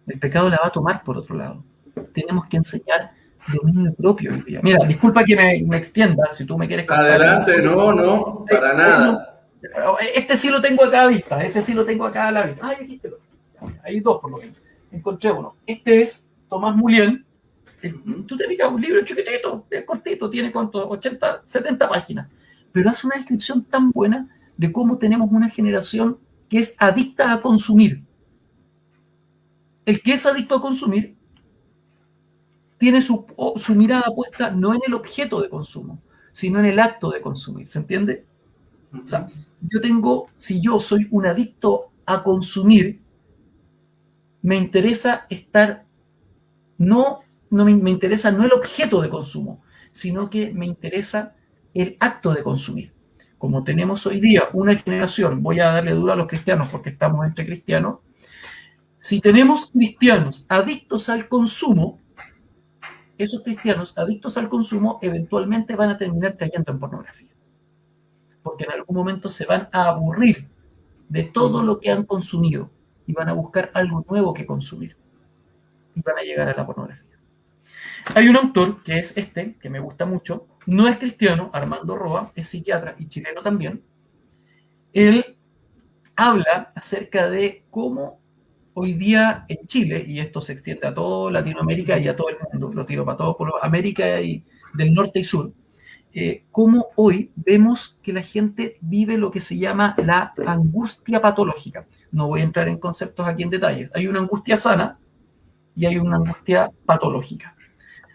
El pecado la va a tomar por otro lado. Tenemos que enseñar dominio propio hoy día. Mira, disculpa que me extienda, si tú me quieres cortar. Adelante, no, para nada. Este sí lo tengo acá a vista, este sí lo tengo acá a la vista. Ay, aquí te lo. Hay dos por lo menos. Encontré uno. Este es Tomás Mullién. Tú te fijas, un libro chiquitito, cortito, tiene ¿cuánto? 80, 70 páginas. Pero hace una descripción tan buena de cómo tenemos una generación que es adicta a consumir. El que es adicto a consumir tiene su mirada puesta no en el objeto de consumo, sino en el acto de consumir. ¿Se entiende? O sea, si yo soy un adicto a consumir, me interesa me interesa no el objeto de consumo, sino que me interesa el acto de consumir. Como tenemos hoy día una generación, voy a darle duro a los cristianos porque estamos entre cristianos, si tenemos cristianos adictos al consumo, esos cristianos adictos al consumo eventualmente van a terminar cayendo en pornografía. Porque en algún momento se van a aburrir de todo lo que han consumido y van a buscar algo nuevo que consumir. Y van a llegar a la pornografía. Hay un autor que es que me gusta mucho, no es cristiano, Armando Roa, es psiquiatra y chileno también. Él habla acerca de cómo hoy día en Chile, y esto se extiende a toda Latinoamérica y a todo el mundo, lo tiro para todo por América y del norte y sur, cómo hoy vemos que la gente vive lo que se llama la angustia patológica. No voy a entrar en conceptos aquí en detalles. Hay una angustia sana y hay una angustia patológica.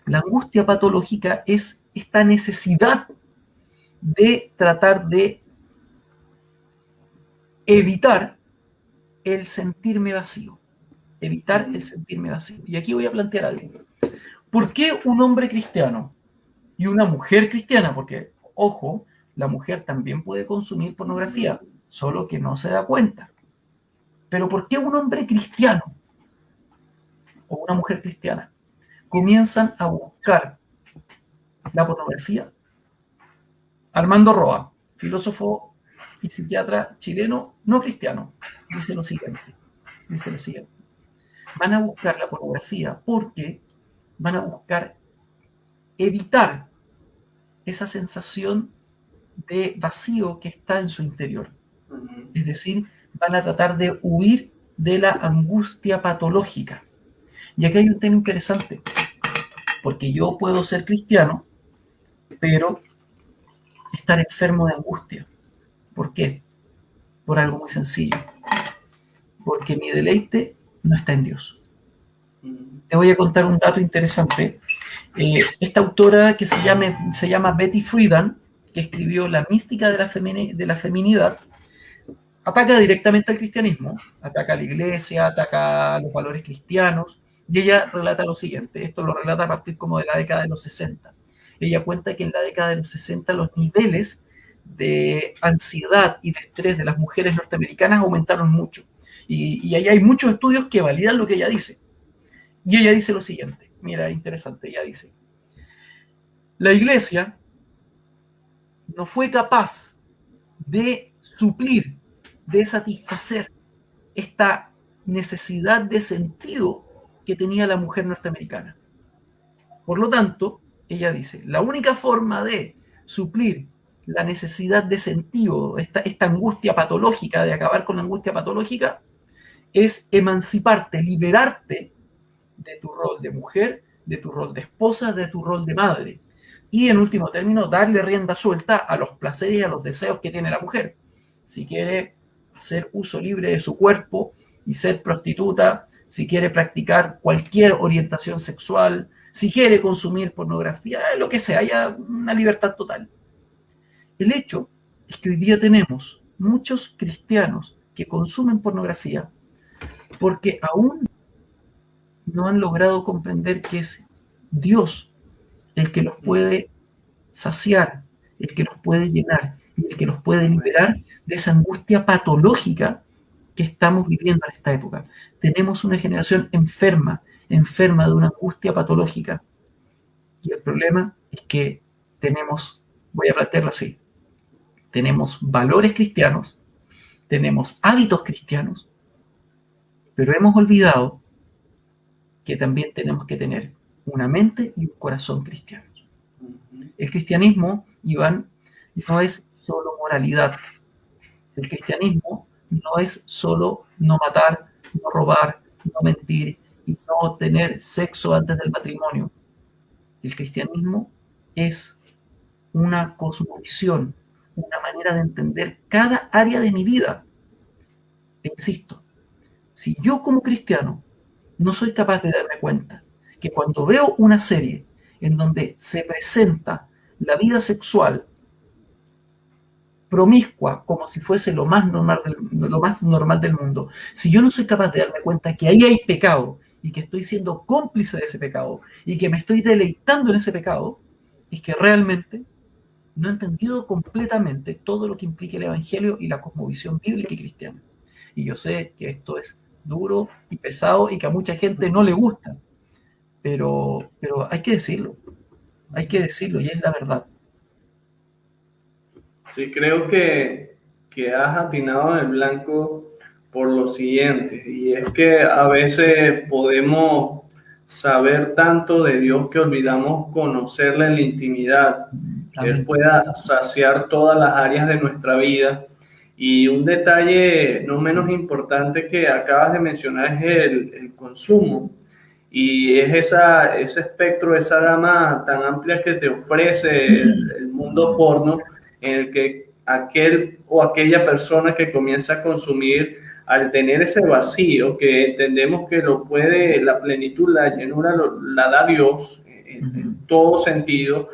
La angustia patológica es esta necesidad de tratar de evitar el sentirme vacío. Evitar el sentirme vacío. Y aquí voy a plantear algo. ¿Por qué un hombre cristiano y una mujer cristiana? Porque, ojo, la mujer también puede consumir pornografía, solo que no se da cuenta. Pero ¿por qué un hombre cristiano o una mujer cristiana comienzan a buscar la pornografía? Armando Roa, filósofo y psiquiatra chileno, no cristiano, dice lo siguiente. Van a buscar la pornografía porque van a buscar evitar esa sensación de vacío que está en su interior. Es decir, van a tratar de huir de la angustia patológica. Y aquí hay un tema interesante, porque yo puedo ser cristiano, pero estar enfermo de angustia. ¿Por qué? Por algo muy sencillo. Porque mi deleite no está en Dios. Te voy a contar un dato interesante. Esta autora que se llama Betty Friedan, que escribió La mística de la feminidad, ataca directamente al cristianismo, ataca a la iglesia, ataca los valores cristianos, y ella relata lo siguiente. Esto lo relata a partir como de la década de los 60. Ella cuenta que en la década de los 60 los niveles de ansiedad y de estrés de las mujeres norteamericanas aumentaron mucho. Y ahí hay muchos estudios que validan lo que ella dice. Y ella dice lo siguiente, mira, interesante, ella dice, la iglesia no fue capaz de suplir, de satisfacer esta necesidad de sentido que tenía la mujer norteamericana. Por lo tanto, ella dice, la única forma de suplir la necesidad de sentido, esta angustia patológica, de acabar con la angustia patológica, es emanciparte, liberarte de tu rol de mujer, de tu rol de esposa, de tu rol de madre. Y en último término, darle rienda suelta a los placeres y a los deseos que tiene la mujer. Si quiere hacer uso libre de su cuerpo y ser prostituta, si quiere practicar cualquier orientación sexual, si quiere consumir pornografía, lo que sea, haya una libertad total. El hecho es que hoy día tenemos muchos cristianos que consumen pornografía porque aún no han logrado comprender que es Dios el que los puede saciar, el que los puede llenar y el que los puede liberar de esa angustia patológica que estamos viviendo en esta época. Tenemos una generación enferma de una angustia patológica. Y el problema es que voy a plantearlo así, tenemos valores cristianos, tenemos hábitos cristianos, pero hemos olvidado que también tenemos que tener una mente y un corazón cristianos. El cristianismo, Iván, no es solo moralidad. El cristianismo no es solo no matar, no robar, no mentir y no tener sexo antes del matrimonio. El cristianismo es una cosmovisión, una manera de entender cada área de mi vida. E insisto, si yo como cristiano no soy capaz de darme cuenta que cuando veo una serie en donde se presenta la vida sexual promiscua como si fuese lo más normal del mundo, si yo no soy capaz de darme cuenta que ahí hay pecado y que estoy siendo cómplice de ese pecado y que me estoy deleitando en ese pecado, es que realmente no he entendido completamente todo lo que implica el Evangelio y la cosmovisión bíblica y cristiana. Y yo sé que esto es duro y pesado y que a mucha gente no le gusta, pero hay que decirlo y es la verdad. Sí, creo que has atinado en el blanco por lo siguiente, y es que a veces podemos saber tanto de Dios que olvidamos conocerle en la intimidad, que Él pueda saciar todas las áreas de nuestra vida. Y un detalle no menos importante que acabas de mencionar es el consumo, y es ese espectro, esa gama tan amplia que te ofrece el mundo porno, en el que aquel o aquella persona que comienza a consumir, al tener ese vacío que entendemos que la plenitud, la llenura la da Dios en todo sentido,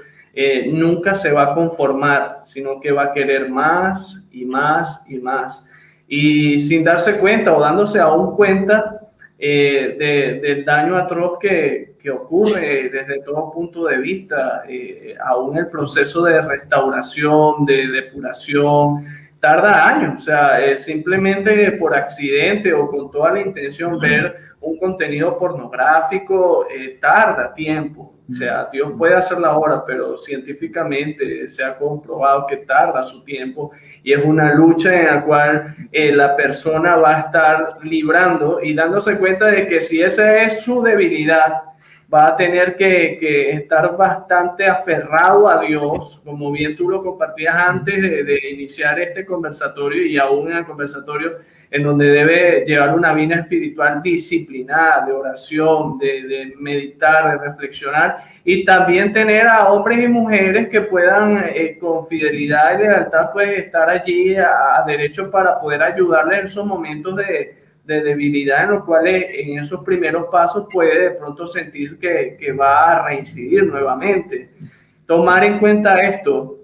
nunca se va a conformar, sino que va a querer más y más y más. Y sin darse cuenta o dándose aún cuenta del daño atroz que ocurre desde todo punto de vista, aún el proceso de restauración, de depuración, tarda años. O sea, simplemente por accidente o con toda la intención ver un contenido pornográfico tarda tiempo. O sea, Dios puede hacer la obra, pero científicamente se ha comprobado que tarda su tiempo, y es una lucha en la cual la persona va a estar librando y dándose cuenta de que si esa es su debilidad, va a tener que estar bastante aferrado a Dios, como bien tú lo compartías antes de iniciar este conversatorio, y aún en el conversatorio, en donde debe llevar una vida espiritual disciplinada, de oración, de meditar, de reflexionar, y también tener a hombres y mujeres que puedan con fidelidad y lealtad pues estar allí a derecho para poder ayudarle en esos momentos de debilidad, en los cuales en esos primeros pasos puede de pronto sentir que va a reincidir nuevamente. Tomar en cuenta esto,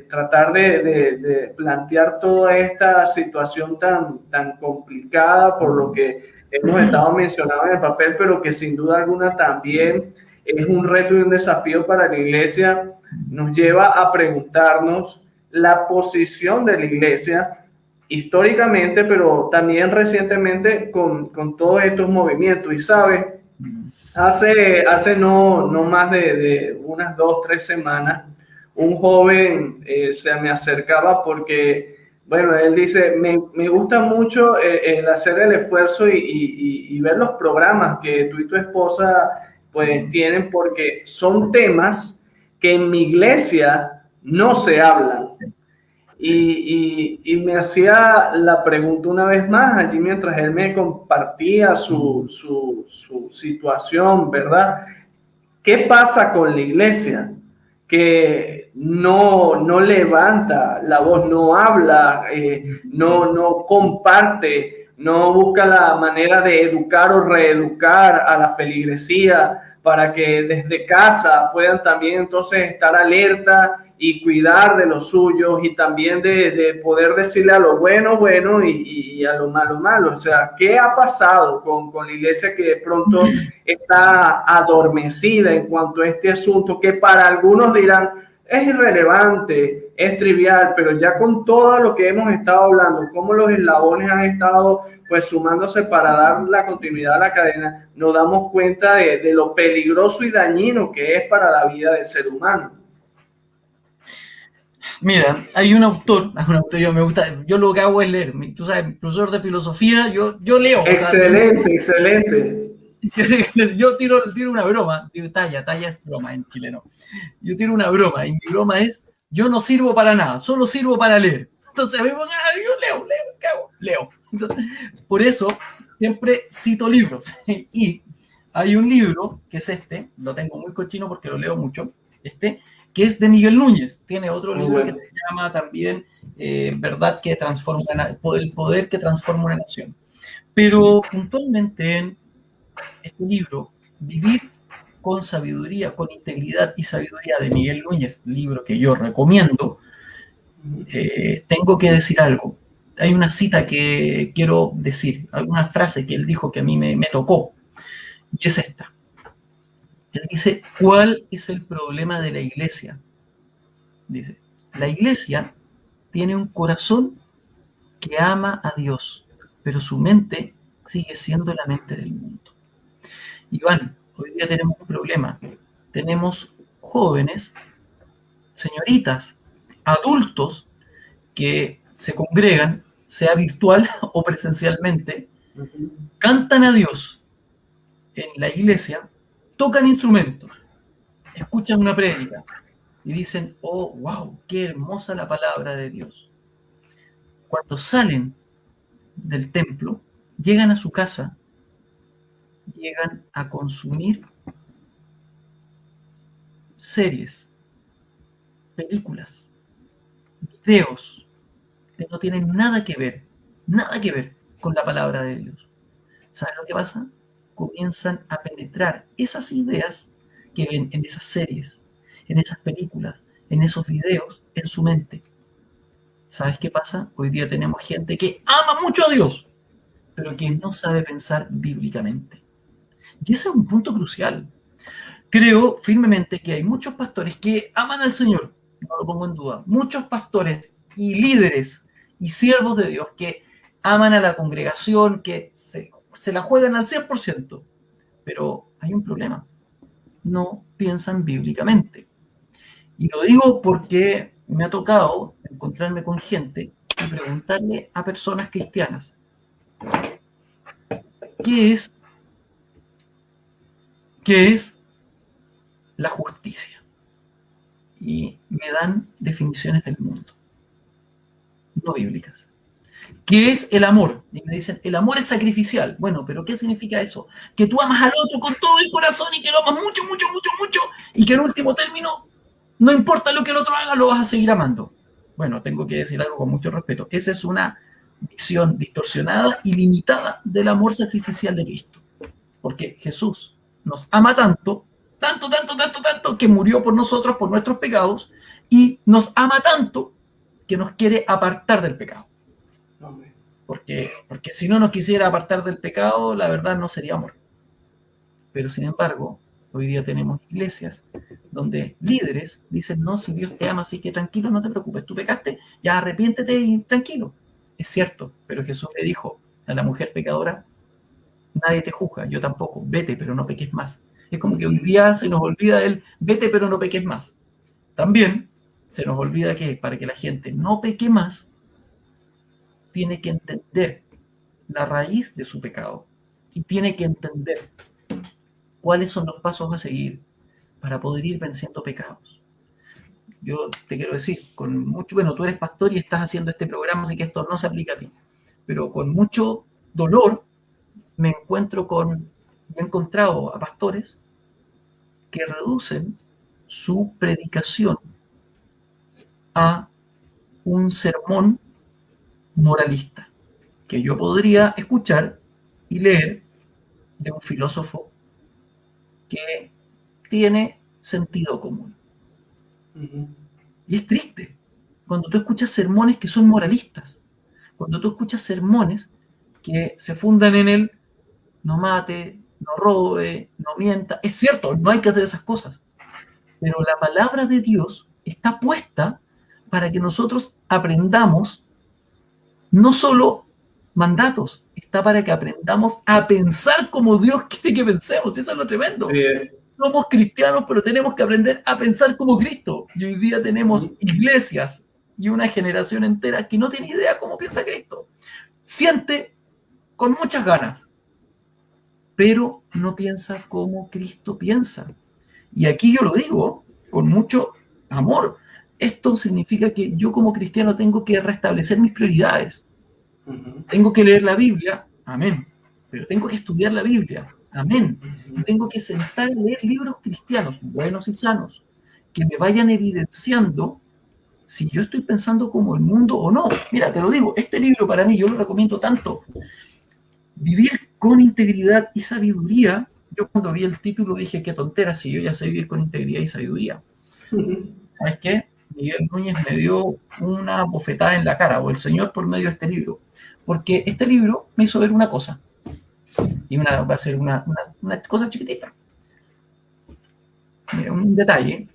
tratar de plantear toda esta situación tan complicada por lo que hemos estado mencionando en el papel, pero que sin duda alguna también es un reto y un desafío para la iglesia, nos lleva a preguntarnos la posición de la iglesia históricamente, pero también recientemente con todos estos movimientos. Y sabes, hace no más de unas 2-3 semanas, un joven se me acercaba porque, bueno, él dice, me gusta mucho el hacer el esfuerzo y ver los programas que tú y tu esposa pues tienen, porque son temas que en mi iglesia no se hablan. Y me hacía la pregunta una vez más, allí mientras él me compartía su situación, ¿verdad? ¿Qué pasa con la iglesia? Que no levanta la voz, no habla, no comparte, no busca la manera de educar o reeducar a la feligresía para que desde casa puedan también entonces estar alerta y cuidar de los suyos, y también de poder decirle a lo bueno, bueno, y a lo malo, malo. O sea, ¿qué ha pasado con la iglesia que de pronto está adormecida en cuanto a este asunto, que para algunos dirán es irrelevante, es trivial, pero ya con todo lo que hemos estado hablando, cómo los eslabones han estado pues sumándose para dar la continuidad a la cadena, nos damos cuenta de lo peligroso y dañino que es para la vida del ser humano? Mira, hay un autor, me gusta, yo lo que hago es leer. Tú sabes, profesor de filosofía, yo leo. Excelente, excelente. Yo tiro una broma, digo, talla es broma en chileno. Yo tiro una broma y mi broma es, yo no sirvo para nada, solo sirvo para leer. Entonces me pongo, yo leo, ¿qué hago? Leo. Entonces, por eso siempre cito libros. Y hay un libro, que es este, lo tengo muy cochino porque lo leo mucho, que es de Miguel Núñez. Tiene otro libro que se llama también Verdad que transforma, el poder que transforma una nación. Pero puntualmente en este libro, Vivir con sabiduría, con integridad y sabiduría de Miguel Núñez, libro que yo recomiendo, tengo que decir algo. Hay una cita que quiero decir, alguna frase que él dijo que a mí me tocó, y es esta. Él dice, ¿cuál es el problema de la iglesia? Dice, la iglesia tiene un corazón que ama a Dios, pero su mente sigue siendo la mente del mundo. Iván, hoy día tenemos un problema. Tenemos jóvenes, señoritas, adultos que se congregan, sea virtual o presencialmente, cantan a Dios en la iglesia, tocan instrumentos, escuchan una prédica y dicen, oh, wow, qué hermosa la palabra de Dios. Cuando salen del templo, llegan a su casa, llegan a consumir series, películas, videos que no tienen nada que ver con la palabra de Dios. ¿Sabes lo que pasa? Comienzan a penetrar esas ideas que ven en esas series, en esas películas, en esos videos, en su mente. ¿Sabes qué pasa? Hoy día tenemos gente que ama mucho a Dios, pero que no sabe pensar bíblicamente. Y ese es un punto crucial. Creo firmemente que hay muchos pastores que aman al Señor, no lo pongo en duda. Muchos pastores y líderes y siervos de Dios que aman a la congregación, que se la juegan al 100%. Pero hay un problema. No piensan bíblicamente. Y lo digo porque me ha tocado encontrarme con gente y preguntarle a personas cristianas, ¿qué es la justicia? Y me dan definiciones del mundo, no bíblicas. ¿Qué es el amor? Y me dicen, el amor es sacrificial. Bueno, pero ¿qué significa eso? Que tú amas al otro con todo el corazón y que lo amas mucho, mucho, mucho, mucho, y que en último término, no importa lo que el otro haga, lo vas a seguir amando. Bueno, tengo que decir algo con mucho respeto. Esa es una visión distorsionada y limitada del amor sacrificial de Cristo. Porque Jesús nos ama tanto, tanto, tanto, tanto, tanto, que murió por nosotros, por nuestros pecados, y nos ama tanto que nos quiere apartar del pecado. Porque si no nos quisiera apartar del pecado, la verdad no sería amor. Pero sin embargo, hoy día tenemos iglesias donde líderes dicen, no, si Dios te ama, así que tranquilo, no te preocupes, tú pecaste, ya arrepiéntete y tranquilo. Es cierto, pero Jesús le dijo a la mujer pecadora, nadie te juzga, yo tampoco, vete, pero no peques más. Es como que hoy día se nos olvida el vete, pero no peques más. También se nos olvida que para que la gente no peque más, tiene que entender la raíz de su pecado y tiene que entender cuáles son los pasos a seguir para poder ir venciendo pecados. Yo te quiero decir, con mucho, bueno, tú eres pastor y estás haciendo este programa, así que esto no se aplica a ti, pero con mucho dolor me he encontrado a pastores que reducen su predicación a un sermón moralista que yo podría escuchar y leer de un filósofo que tiene sentido común. Y es triste cuando tú escuchas sermones que son moralistas, cuando tú escuchas sermones que se fundan en el no mate, no robe, no mienta. Es cierto, no hay que hacer esas cosas, pero la palabra de Dios está puesta para que nosotros aprendamos no solo mandatos, está para que aprendamos a pensar como Dios quiere que pensemos. Eso es lo tremendo. Sí. Somos cristianos, pero tenemos que aprender a pensar como Cristo. Y hoy día tenemos iglesias y una generación entera que no tiene idea cómo piensa Cristo. Siente con muchas ganas, pero no piensa como Cristo piensa. Y aquí yo lo digo con mucho amor. Esto significa que yo como cristiano tengo que restablecer mis prioridades. Tengo que leer la Biblia, amén, pero tengo que estudiar la Biblia, amén. Y tengo que sentar a leer libros cristianos, buenos y sanos, que me vayan evidenciando si yo estoy pensando como el mundo o no. Mira, te lo digo, este libro para mí, yo lo recomiendo tanto. Vivir con integridad y sabiduría. Yo cuando vi el título dije, qué tontera, si yo ya sé vivir con integridad y sabiduría. ¿Sabes qué? Miguel Núñez me dio una bofetada en la cara, o el Señor por medio de este libro. Porque este libro me hizo ver una cosa. Y va a ser una cosa chiquitita. Mira, un detalle,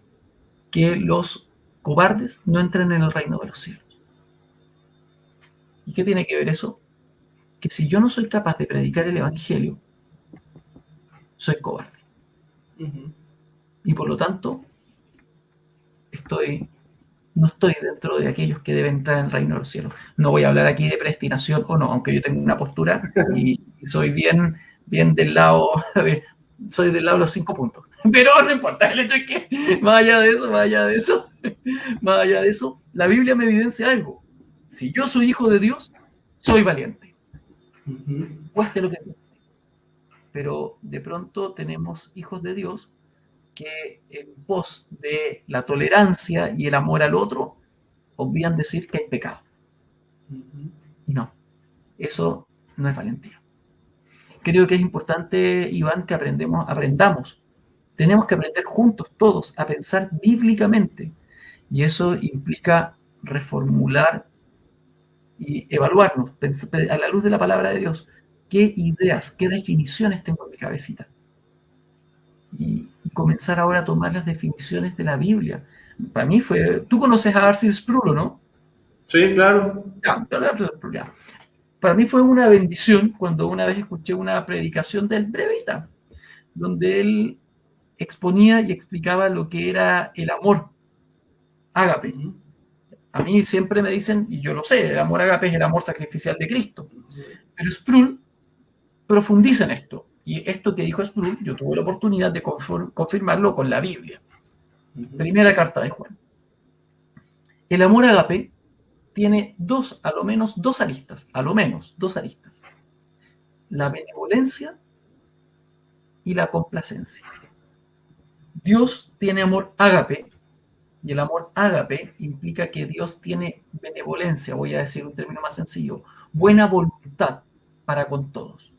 que los cobardes no entran en el reino de los cielos. ¿Y qué tiene que ver eso? Que si yo no soy capaz de predicar el evangelio, soy cobarde. Y por lo tanto, no estoy dentro de aquellos que deben entrar en el reino de los cielos. No voy a hablar aquí de predestinación o no, aunque yo tengo una postura y soy bien del lado, soy del lado de los 5 puntos. Pero no importa, el hecho es que más allá de eso, la Biblia me evidencia algo. Si yo soy hijo de Dios, soy valiente. Cueste lo que cueste. Pero de pronto tenemos hijos de Dios que en pos de la tolerancia y el amor al otro, obvían decir que hay pecado. Y no, eso no es valentía. Creo que es importante, Iván, que aprendamos. Tenemos que aprender juntos, todos, a pensar bíblicamente. Y eso implica reformular y evaluarnos a la luz de la palabra de Dios. ¿Qué ideas, qué definiciones tengo en mi cabecita? Y comenzar ahora a tomar las definiciones de la Biblia. Para mí tú conoces a R.C. Sproul, ¿no? Sí, claro. Ya. Para mí fue una bendición cuando una vez escuché una predicación del Brevita, donde él exponía y explicaba lo que era el amor ágape. A mí siempre me dicen, y yo lo sé, el amor ágape es el amor sacrificial de Cristo. Pero Sproul profundiza en esto. Y esto que dijo Sproul, yo tuve la oportunidad de confirmarlo con la Biblia. Primera carta de Juan. El amor ágape tiene a lo menos dos aristas. La benevolencia y la complacencia. Dios tiene amor ágape, y el amor ágape implica que Dios tiene benevolencia, voy a decir un término más sencillo, buena voluntad para con todos.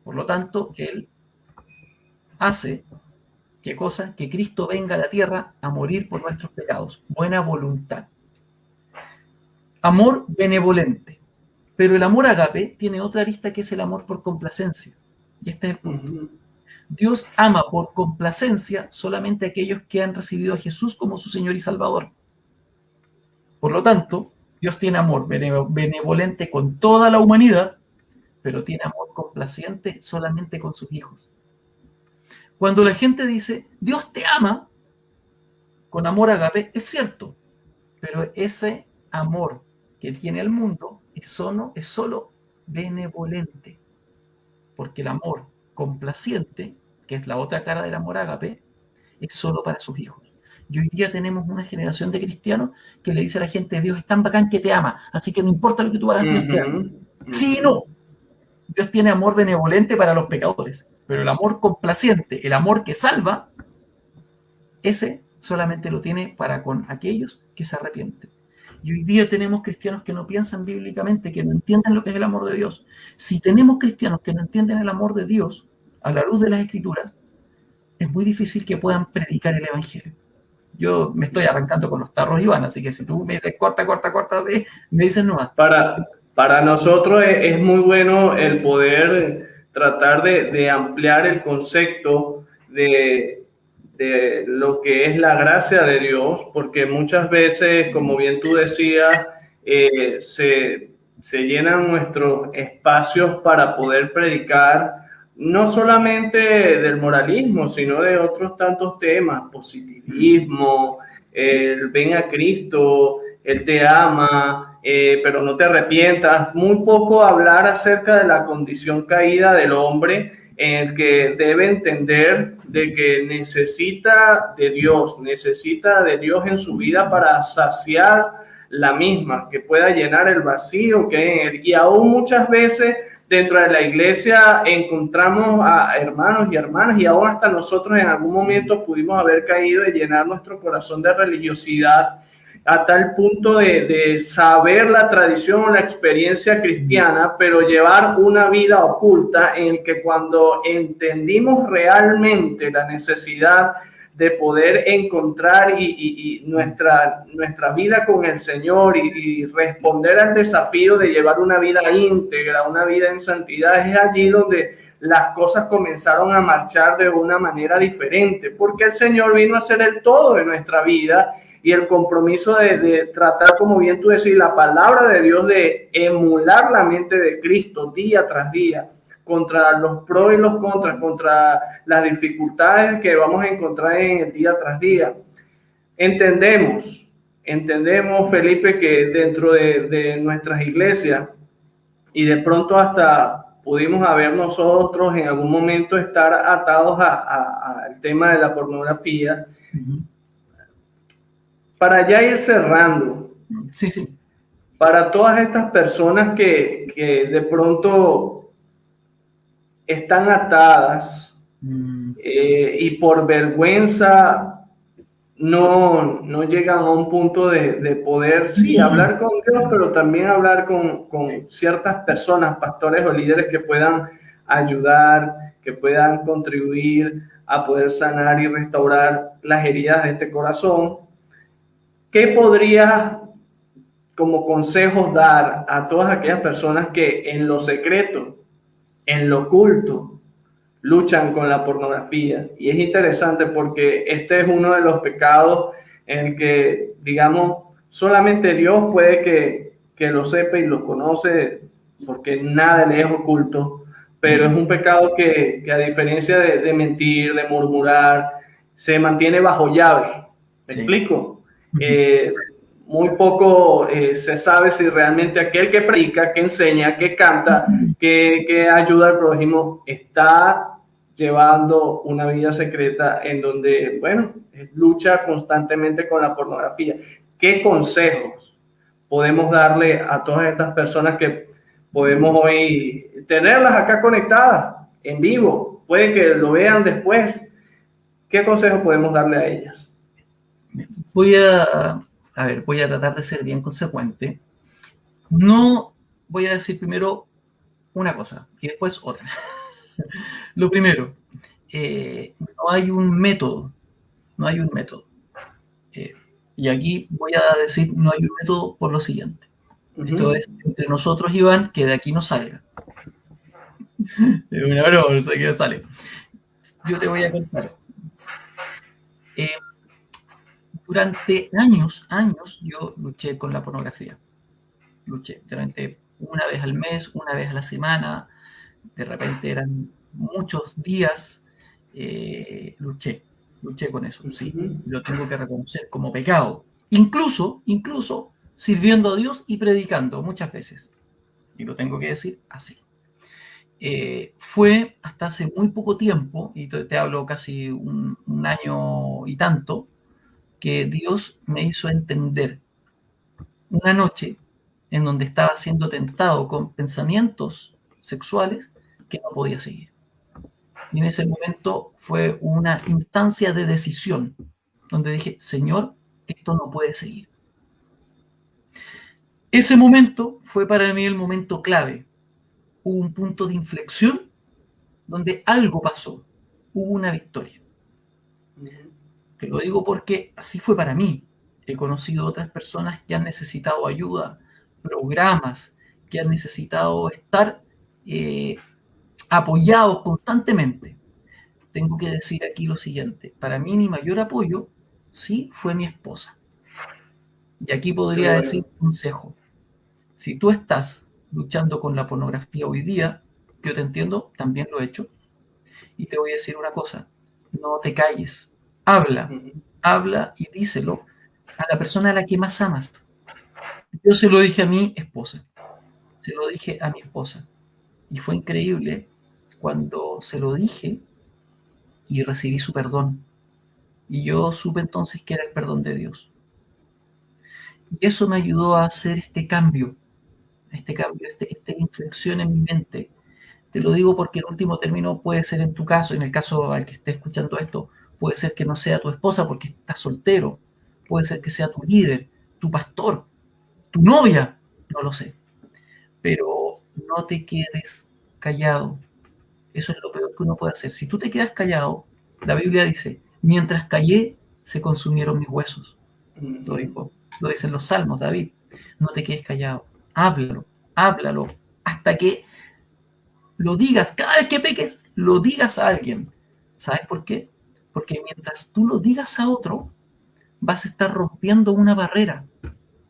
Por lo tanto, Él hace, ¿qué cosa? Que Cristo venga a la tierra a morir por nuestros pecados. Buena voluntad. Amor benevolente. Pero el amor ágape tiene otra arista que es el amor por complacencia. Y este es el punto. Dios ama por complacencia solamente a aquellos que han recibido a Jesús como su Señor y Salvador. Por lo tanto, Dios tiene amor benevolente con toda la humanidad, pero tiene amor complaciente solamente con sus hijos. Cuando la gente dice, Dios te ama, con amor ágape, es cierto, pero ese amor que tiene el mundo es solo benevolente, porque el amor complaciente, que es la otra cara del amor ágape, es solo para sus hijos. Y hoy día tenemos una generación de cristianos que le dice a la gente, Dios es tan bacán que te ama, así que no importa lo que tú hagas, Dios te ama. Sí y no. Dios tiene amor benevolente para los pecadores, pero el amor complaciente, el amor que salva, ese solamente lo tiene para con aquellos que se arrepienten. Y hoy día tenemos cristianos que no piensan bíblicamente, que no entienden lo que es el amor de Dios. Si tenemos cristianos que no entienden el amor de Dios a la luz de las Escrituras, es muy difícil que puedan predicar el Evangelio. Yo me estoy arrancando con los tarros, Iván, así que si tú me dices corta, así, me dices no más. Para nosotros es muy bueno el poder tratar de ampliar el concepto de lo que es la gracia de Dios, porque muchas veces, como bien tú decías, se llenan nuestros espacios para poder predicar no solamente del moralismo, sino de otros tantos temas, positivismo, el ven a Cristo, Él te ama, pero no te arrepientas. Muy poco hablar acerca de la condición caída del hombre en el que debe entender de que necesita de Dios en su vida para saciar la misma, que pueda llenar el vacío que hay en él. Y aún muchas veces dentro de la iglesia encontramos a hermanos y hermanas, y aún hasta nosotros en algún momento pudimos haber caído de llenar nuestro corazón de religiosidad a tal punto de saber la tradición o la experiencia cristiana, pero llevar una vida oculta en que cuando entendimos realmente la necesidad de poder encontrar y nuestra vida con el Señor y responder al desafío de llevar una vida íntegra, una vida en santidad, es allí donde las cosas comenzaron a marchar de una manera diferente, porque el Señor vino a ser el todo de nuestra vida y el compromiso de tratar, como bien tú decís, la palabra de Dios, de emular la mente de Cristo día tras día, contra los pros y los contras, contra las dificultades que vamos a encontrar en el día tras día. Entendemos, Felipe, que dentro de nuestras iglesias, y de pronto hasta pudimos haber nosotros en algún momento estar atados al tema de la pornografía, para ya ir cerrando, sí, sí. Para todas estas personas que de pronto están atadas y por vergüenza no llegan a un punto de poder hablar con Dios, pero también hablar con ciertas personas, pastores o líderes que puedan ayudar, que puedan contribuir a poder sanar y restaurar las heridas de este corazón. ¿Qué podrías como consejos dar a todas aquellas personas que en lo secreto, en lo oculto, luchan con la pornografía? Y es interesante porque este es uno de los pecados en el que, digamos, solamente Dios puede que lo sepa y lo conoce, porque nada le es oculto, pero es un pecado que a diferencia de mentir, de murmurar, se mantiene bajo llave. ¿Me explico? Muy poco se sabe si realmente aquel que predica, que enseña, que canta, que ayuda al prójimo, está llevando una vida secreta en donde, bueno, lucha constantemente con la pornografía. ¿Qué consejos podemos darle a todas estas personas que podemos hoy tenerlas acá conectadas en vivo? Puede que lo vean después. ¿Qué consejos podemos darle a ellas? Voy a tratar de ser bien consecuente. No voy a decir primero una cosa y después otra. Lo primero, no hay un método. Y aquí voy a decir no hay un método por lo siguiente. Esto es entre nosotros, Iván, que de aquí no salga. Es una broma, no sé qué sale. Yo te voy a contar. Durante años, yo luché con la pornografía. Luché durante una vez al mes, una vez a la semana, de repente eran muchos días. Luché con eso, sí. Lo tengo que reconocer como pecado. Incluso sirviendo a Dios y predicando muchas veces. Y lo tengo que decir así. Fue hasta hace muy poco tiempo, y te hablo casi un año y tanto, que Dios me hizo entender una noche en donde estaba siendo tentado con pensamientos sexuales que no podía seguir. Y en ese momento fue una instancia de decisión donde dije, Señor, esto no puede seguir. Ese momento fue para mí el momento clave. Hubo un punto de inflexión donde algo pasó, hubo una victoria. Te lo digo porque así fue para mí. He conocido otras personas que han necesitado ayuda, programas, que han necesitado estar apoyados constantemente. Tengo que decir aquí lo siguiente. Para mí mi mayor apoyo, sí, fue mi esposa. Y aquí podría decir un consejo. Si tú estás luchando con la pornografía hoy día, yo te entiendo, también lo he hecho. Y te voy a decir una cosa. No te calles. Habla y díselo a la persona a la que más amas. Yo se lo dije a mi esposa. Y fue increíble cuando se lo dije y recibí su perdón. Y yo supe entonces que era el perdón de Dios. Y eso me ayudó a hacer este cambio, esta inflexión en mi mente. Te lo digo porque el último término puede ser en tu caso, en el caso al que esté escuchando esto, puede ser que no sea tu esposa porque estás soltero, puede ser que sea tu líder, tu pastor, tu novia, no lo sé. Pero no te quedes callado. Eso es lo peor que uno puede hacer. Si tú te quedas callado, la Biblia dice, mientras callé, se consumieron mis huesos. Lo dicen los salmos, David. No te quedes callado. Háblalo, hasta que lo digas. Cada vez que peques, lo digas a alguien. ¿Sabes por qué? Porque mientras tú lo digas a otro, vas a estar rompiendo una barrera.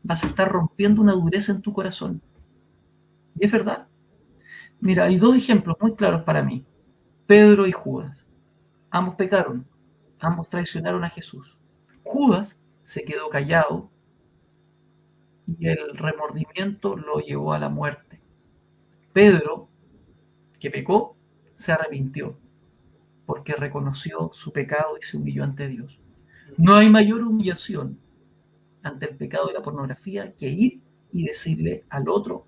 Vas a estar rompiendo una dureza en tu corazón. Y es verdad. Mira, hay dos ejemplos muy claros para mí. Pedro y Judas. Ambos pecaron. Ambos traicionaron a Jesús. Judas se quedó callado y el remordimiento lo llevó a la muerte. Pedro, que pecó, se arrepintió porque reconoció su pecado y se humilló ante Dios. No hay mayor humillación ante el pecado de la pornografía que ir y decirle al otro,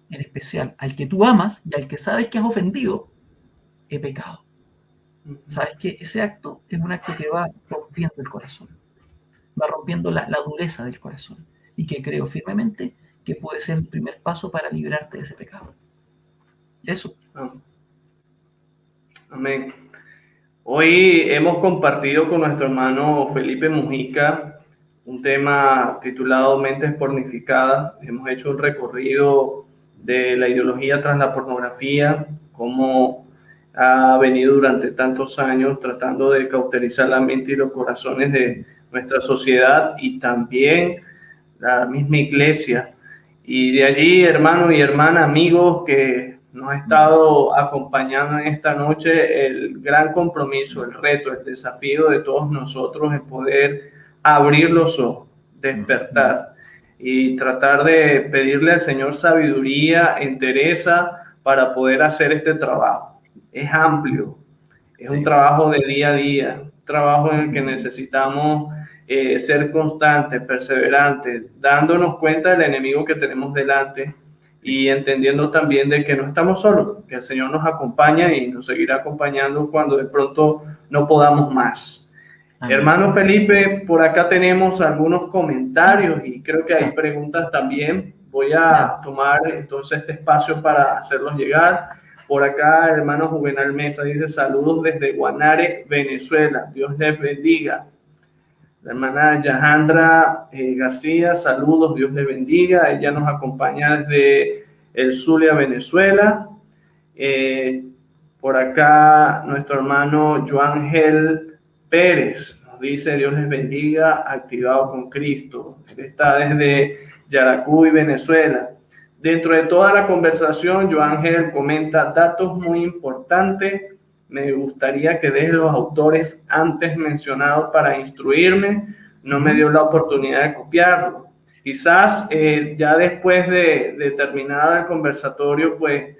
en especial al que tú amas y al que sabes que has ofendido, he pecado. Sabes que ese acto es un acto que va rompiendo el corazón, va rompiendo la dureza del corazón, y que creo firmemente que puede ser el primer paso para librarte de ese pecado. Eso. Amén. Hoy hemos compartido con nuestro hermano Felipe Mujica un tema titulado Mentes Pornificadas. Hemos hecho un recorrido de la ideología tras la pornografía, cómo ha venido durante tantos años tratando de cauterizar la mente y los corazones de nuestra sociedad y también la misma iglesia. Y de allí, hermanos y hermanas, amigos que nos ha estado acompañando en esta noche, el gran compromiso, el reto, el desafío de todos nosotros es poder abrir los ojos, despertar y tratar de pedirle al Señor sabiduría, entereza para poder hacer este trabajo. Es amplio, es un trabajo de día a día, un trabajo en el que necesitamos ser constantes, perseverantes, dándonos cuenta del enemigo que tenemos delante y entendiendo también de que no estamos solos, que el Señor nos acompaña y nos seguirá acompañando cuando de pronto no podamos más. Amén. Hermano Felipe, por acá tenemos algunos comentarios y creo que hay preguntas también. Voy a tomar entonces este espacio para hacerlos llegar. Por acá, hermano Juvenal Mesa dice saludos desde Guanare, Venezuela. Dios les bendiga. La hermana Yahandra García, saludos, Dios les bendiga. Ella nos acompaña desde el Zulia, Venezuela. Por acá, nuestro hermano Joángel Pérez nos dice, Dios les bendiga, activado con Cristo. Él está desde Yaracuy, Venezuela. Dentro de toda la conversación, Joángel comenta datos muy importantes. Me gustaría que deje los autores antes mencionados para instruirme. No me dio la oportunidad de copiarlo. Quizás ya después de terminado el conversatorio, pues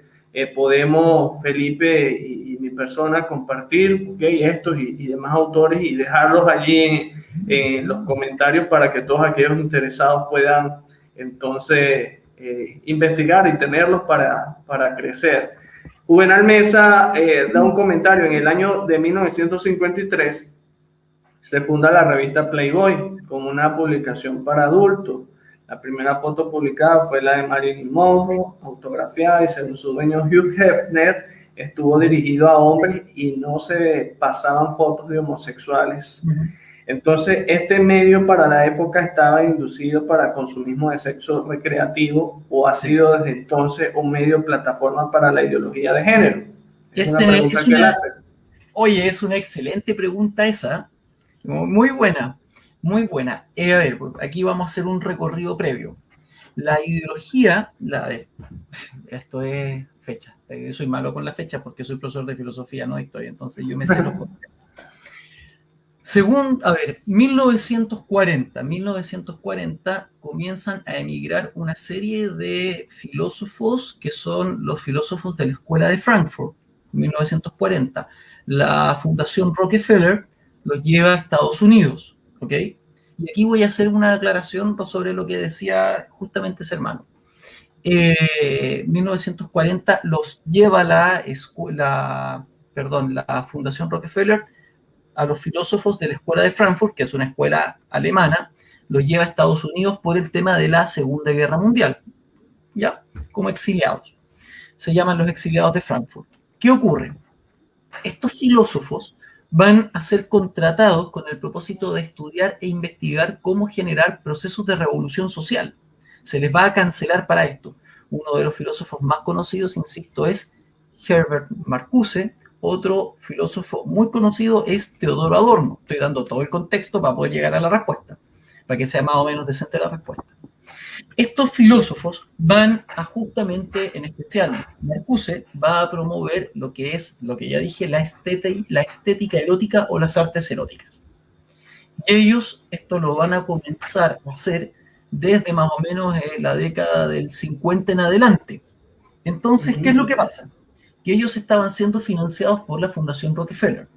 podemos, Felipe y mi persona, compartir estos y demás autores y dejarlos allí en los comentarios para que todos aquellos interesados puedan entonces investigar y tenerlos para crecer. Juvenal Mesa da un comentario. En el año de 1953 se funda la revista Playboy como una publicación para adultos. La primera foto publicada fue la de Marilyn Monroe, autografiada, y según su dueño Hugh Hefner, estuvo dirigido a hombres y no se pasaban fotos de homosexuales. Entonces, este medio para la época estaba inducido para consumismo de sexo recreativo o ha sido desde entonces un medio plataforma para la ideología de género. Oye, es una excelente pregunta esa. Muy buena, muy buena. A ver, aquí vamos a hacer un recorrido previo. La ideología, esto es fecha. Yo soy malo con la fecha porque soy profesor de filosofía, no de historia, entonces yo me sé los conceptos. Según, 1940 comienzan a emigrar una serie de filósofos que son los filósofos de la Escuela de Frankfurt. 1940. La Fundación Rockefeller los lleva a Estados Unidos, ¿ok? Y aquí voy a hacer una aclaración sobre lo que decía justamente ese hermano. 1940 los lleva la Fundación Rockefeller a los filósofos de la Escuela de Frankfurt, que es una escuela alemana, los lleva a Estados Unidos por el tema de la Segunda Guerra Mundial, ya, como exiliados. Se llaman los exiliados de Frankfurt. ¿Qué ocurre? Estos filósofos van a ser contratados con el propósito de estudiar e investigar cómo generar procesos de revolución social. Se les va a cancelar para esto. Uno de los filósofos más conocidos, insisto, es Herbert Marcuse. Otro filósofo muy conocido es Teodoro Adorno. Estoy dando todo el contexto para poder llegar a la respuesta, para que sea más o menos decente la respuesta. Estos filósofos van a justamente, en especial Marcuse, va a promover lo que es, lo que ya dije, la estética erótica o las artes eróticas. Y ellos esto lo van a comenzar a hacer desde más o menos la década del 50 en adelante. Entonces, ¿qué es lo que pasa? Que ellos estaban siendo financiados por la Fundación Rockefeller.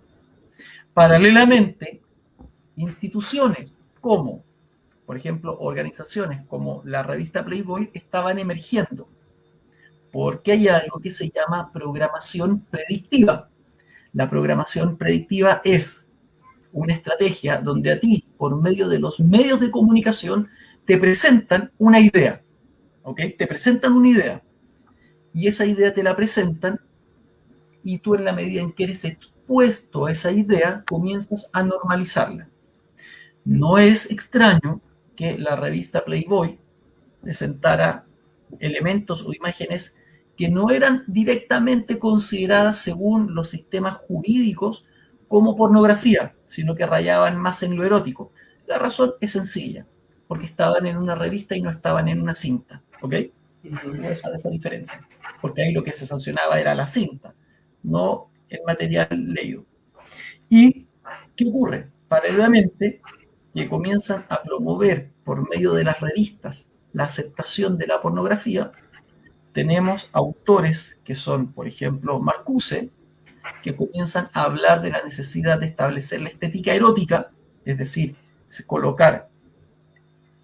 Paralelamente, instituciones como, por ejemplo, organizaciones como la revista Playboy estaban emergiendo, porque hay algo que se llama programación predictiva. La programación predictiva es una estrategia donde a ti, por medio de los medios de comunicación, te presentan una idea, ¿ok? Te presentan una idea, y esa idea te la presentan, y tú en la medida en que eres expuesto a esa idea, comienzas a normalizarla. No es extraño que la revista Playboy presentara elementos o imágenes que no eran directamente consideradas según los sistemas jurídicos como pornografía, sino que rayaban más en lo erótico. La razón es sencilla, porque estaban en una revista y no estaban en una cinta, ¿ok? Esa diferencia, porque ahí lo que se sancionaba era la cinta, no el material leído. ¿Y qué ocurre? Paralelamente, que comienzan a promover por medio de las revistas la aceptación de la pornografía, tenemos autores que son, por ejemplo, Marcuse, que comienzan a hablar de la necesidad de establecer la estética erótica, es decir, colocar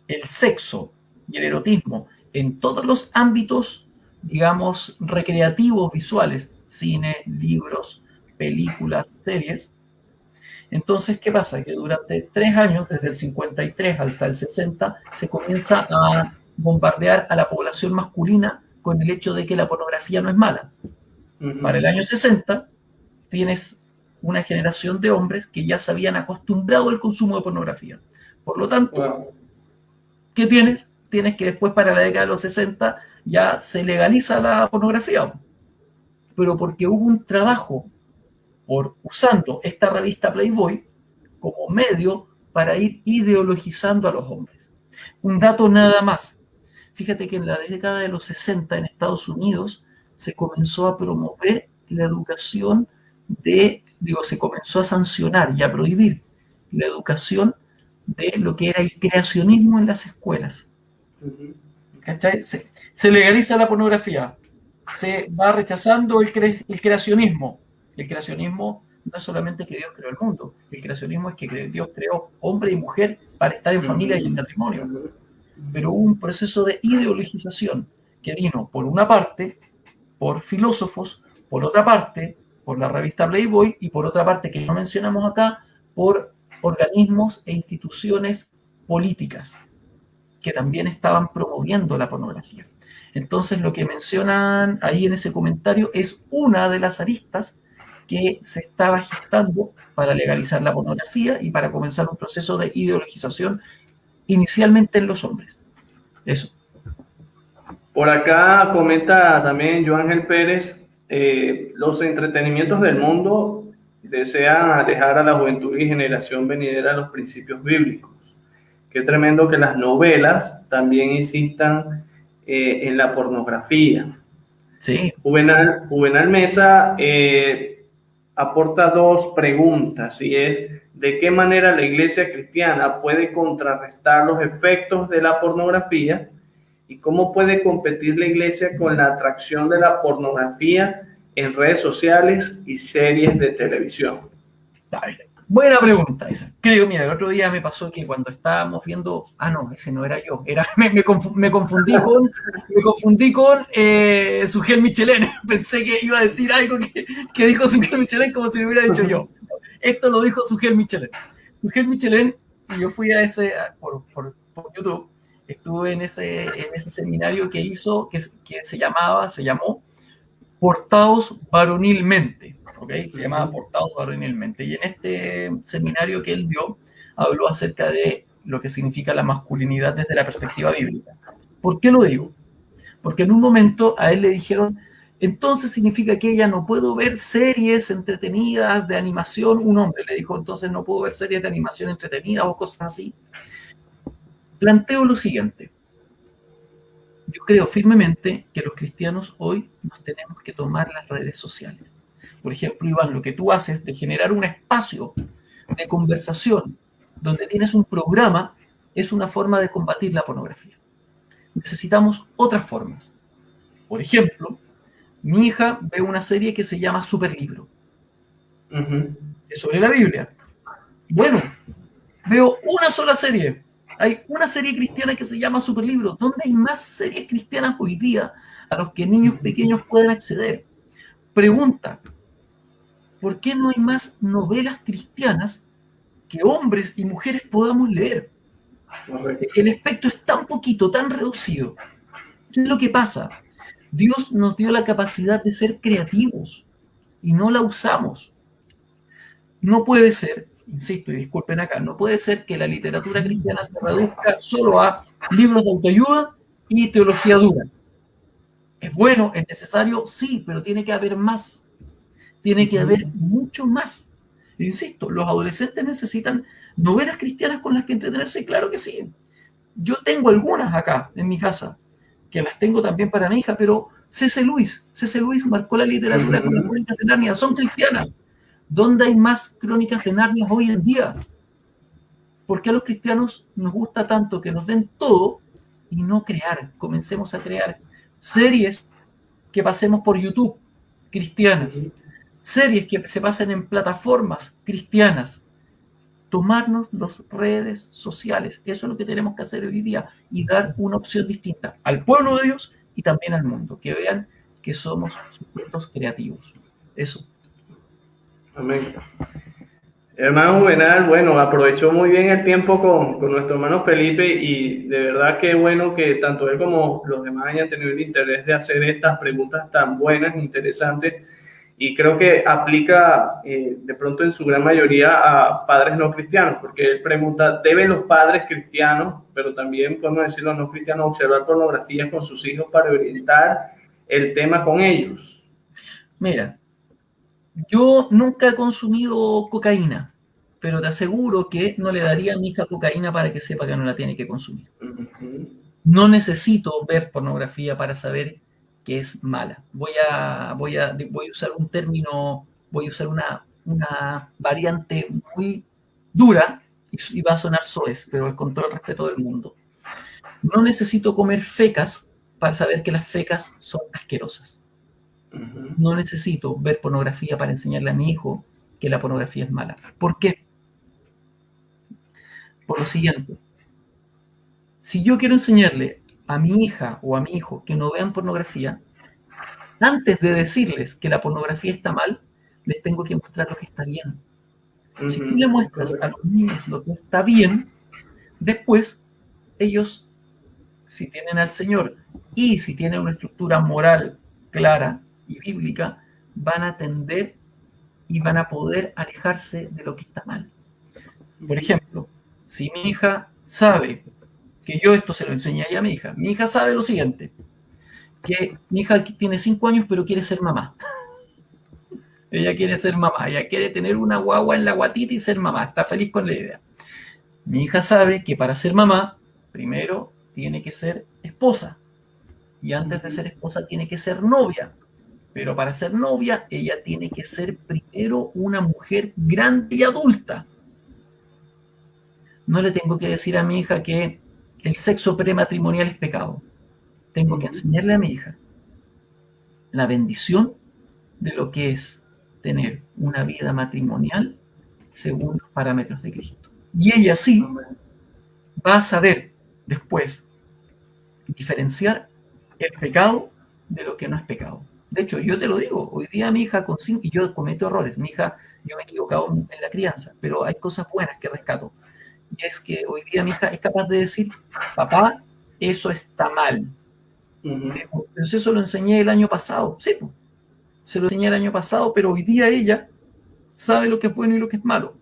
el sexo y el erotismo en todos los ámbitos, digamos, recreativos, visuales, cine, libros, películas, series. Entonces, ¿qué pasa? Que durante 3 años, desde el 53 hasta el 60, se comienza a bombardear a la población masculina con el hecho de que la pornografía no es mala. Para el año 60, tienes una generación de hombres que ya se habían acostumbrado al consumo de pornografía. Por lo tanto, ¿qué tienes? Tienes que después, para la década de los 60, ya se legaliza la pornografía. Pero porque hubo un trabajo usando esta revista Playboy como medio para ir ideologizando a los hombres. Un dato nada más. Fíjate que en la década de los 60 en Estados Unidos se comenzó a promover la educación se comenzó a sancionar y a prohibir la educación de lo que era el creacionismo en las escuelas. ¿Cachai? Se legaliza la pornografía, se va rechazando el creacionismo. El creacionismo no es solamente que Dios creó el mundo, el creacionismo es que Dios creó hombre y mujer para estar en familia y en matrimonio. Pero hubo un proceso de ideologización que vino, por una parte, por filósofos, por otra parte, por la revista Playboy, y por otra parte, que no mencionamos acá, por organismos e instituciones políticas que también estaban promoviendo la pornografía. Entonces, lo que mencionan ahí en ese comentario es una de las aristas que se estaba gestando para legalizar la pornografía y para comenzar un proceso de ideologización inicialmente en los hombres. Eso. Por acá comenta también Joan Ángel Pérez, los entretenimientos del mundo desean alejar a la juventud y generación venidera a los principios bíblicos. Qué tremendo que las novelas también insistan en la pornografía. Sí. Juvenal Mesa aporta 2 preguntas, y es: ¿de qué manera la iglesia cristiana puede contrarrestar los efectos de la pornografía? ¿Y cómo puede competir la iglesia con la atracción de la pornografía en redes sociales y series de televisión? Buena pregunta esa. Creo, mira, el otro día me pasó que cuando estábamos viendo, no, ese no era yo, me confundí con Sujel Michelén. Pensé que iba a decir algo que dijo Sujel Michelén como si lo hubiera dicho yo. Esto lo dijo Sujel Michelén. Sujel Michelén, y yo fui por YouTube, estuve en ese seminario que hizo, que se llamó Portados Varonilmente. ¿Okay? Se llamaba Portados Varonilmente. Y en este seminario que él dio, habló acerca de lo que significa la masculinidad desde la perspectiva bíblica. ¿Por qué lo digo? Porque en un momento a él le dijeron, entonces significa que ella no puedo ver series entretenidas de animación. Un hombre le dijo, entonces no puedo ver series de animación entretenidas o cosas así. Planteo lo siguiente. Yo creo firmemente que los cristianos hoy nos tenemos que tomar las redes sociales. Por ejemplo, Iván, lo que tú haces de generar un espacio de conversación donde tienes un programa es una forma de combatir la pornografía. Necesitamos otras formas. Por ejemplo, mi hija ve una serie que se llama Superlibro. Es sobre la Biblia. Bueno, veo una sola serie. Hay una serie cristiana que se llama Superlibro. ¿Dónde hay más series cristianas hoy día a los que niños pequeños pueden acceder? Pregunta, ¿por qué no hay más novelas cristianas que hombres y mujeres podamos leer? El espectro es tan poquito, tan reducido. ¿Qué es lo que pasa? Dios nos dio la capacidad de ser creativos y no la usamos. No puede ser, insisto y disculpen acá, no puede ser que la literatura cristiana se reduzca solo a libros de autoayuda y teología dura. ¿Es bueno? ¿Es necesario? Sí, pero tiene que haber más. Tiene que haber mucho más. Insisto, los adolescentes necesitan novelas cristianas con las que entretenerse, claro que sí. Yo tengo algunas acá en mi casa, que las tengo también para mi hija, pero C.S. Lewis marcó la literatura con las Crónicas de Narnia, son cristianas. ¿Dónde hay más Crónicas de Narnia hoy en día? ¿Por qué a los cristianos nos gusta tanto que nos den todo y no crear? Comencemos a crear series que pasemos por YouTube, cristianas. Series que se pasen en plataformas cristianas. Tomarnos las redes sociales. Eso es lo que tenemos que hacer hoy día y dar una opción distinta al pueblo de Dios y también al mundo. Que vean que somos sujetos creativos. Eso. Amén. Hermano Juvenal, bueno, aprovechó muy bien el tiempo con nuestro hermano Felipe y de verdad que bueno que tanto él como los demás hayan tenido el interés de hacer estas preguntas tan buenas, interesantes, y creo que aplica de pronto en su gran mayoría a padres no cristianos, porque él pregunta, ¿deben los padres cristianos, pero también podemos decir los no cristianos, observar pornografía con sus hijos para orientar el tema con ellos? Mira, yo nunca he consumido cocaína, pero te aseguro que no le daría a mi hija cocaína para que sepa que no la tiene que consumir. No necesito ver pornografía para saber que es mala. Voy a usar un término, voy a usar una variante muy dura y va a sonar soez, pero con todo el respeto del mundo. No necesito comer fecas para saber que las fecas son asquerosas. No necesito ver pornografía para enseñarle a mi hijo que la pornografía es mala. ¿Por qué? Por lo siguiente. Si yo quiero enseñarle a mi hija o a mi hijo que no vean pornografía, antes de decirles que la pornografía está mal, les tengo que mostrar lo que está bien. Si tú le muestras a los niños lo que está bien, después ellos, si tienen al Señor y si tienen una estructura moral clara y bíblica, van a tender y van a poder alejarse de lo que está mal. Por ejemplo, si mi hija sabe, que yo esto se lo enseñé a mi hija sabe lo siguiente, que mi hija tiene 5 años pero quiere ser mamá. Ella quiere ser mamá, ella quiere tener una guagua en la guatita y ser mamá, está feliz con la idea. Mi hija sabe que para ser mamá, primero tiene que ser esposa, y antes de ser esposa tiene que ser novia. Pero para ser novia, ella tiene que ser primero una mujer grande y adulta. No le tengo que decir a mi hija que el sexo prematrimonial es pecado. Tengo que enseñarle a mi hija la bendición de lo que es tener una vida matrimonial según los parámetros de Cristo. Y ella sí va a saber después diferenciar el pecado de lo que no es pecado. De hecho, yo te lo digo, hoy día mi hija con 5, y yo cometo errores, mi hija, yo me he equivocado en la crianza, pero hay cosas buenas que rescato. Y es que hoy día mi hija es capaz de decir, papá, eso está mal. Pero eso lo enseñé el año pasado, sí, se lo enseñé el año pasado, pero hoy día ella sabe lo que es bueno y lo que es malo.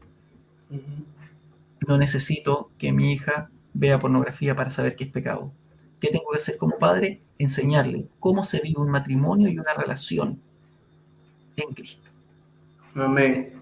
No necesito que mi hija vea pornografía para saber que es pecado. ¿Qué tengo que hacer como padre? Enseñarle cómo se vive un matrimonio y una relación en Cristo. Amén.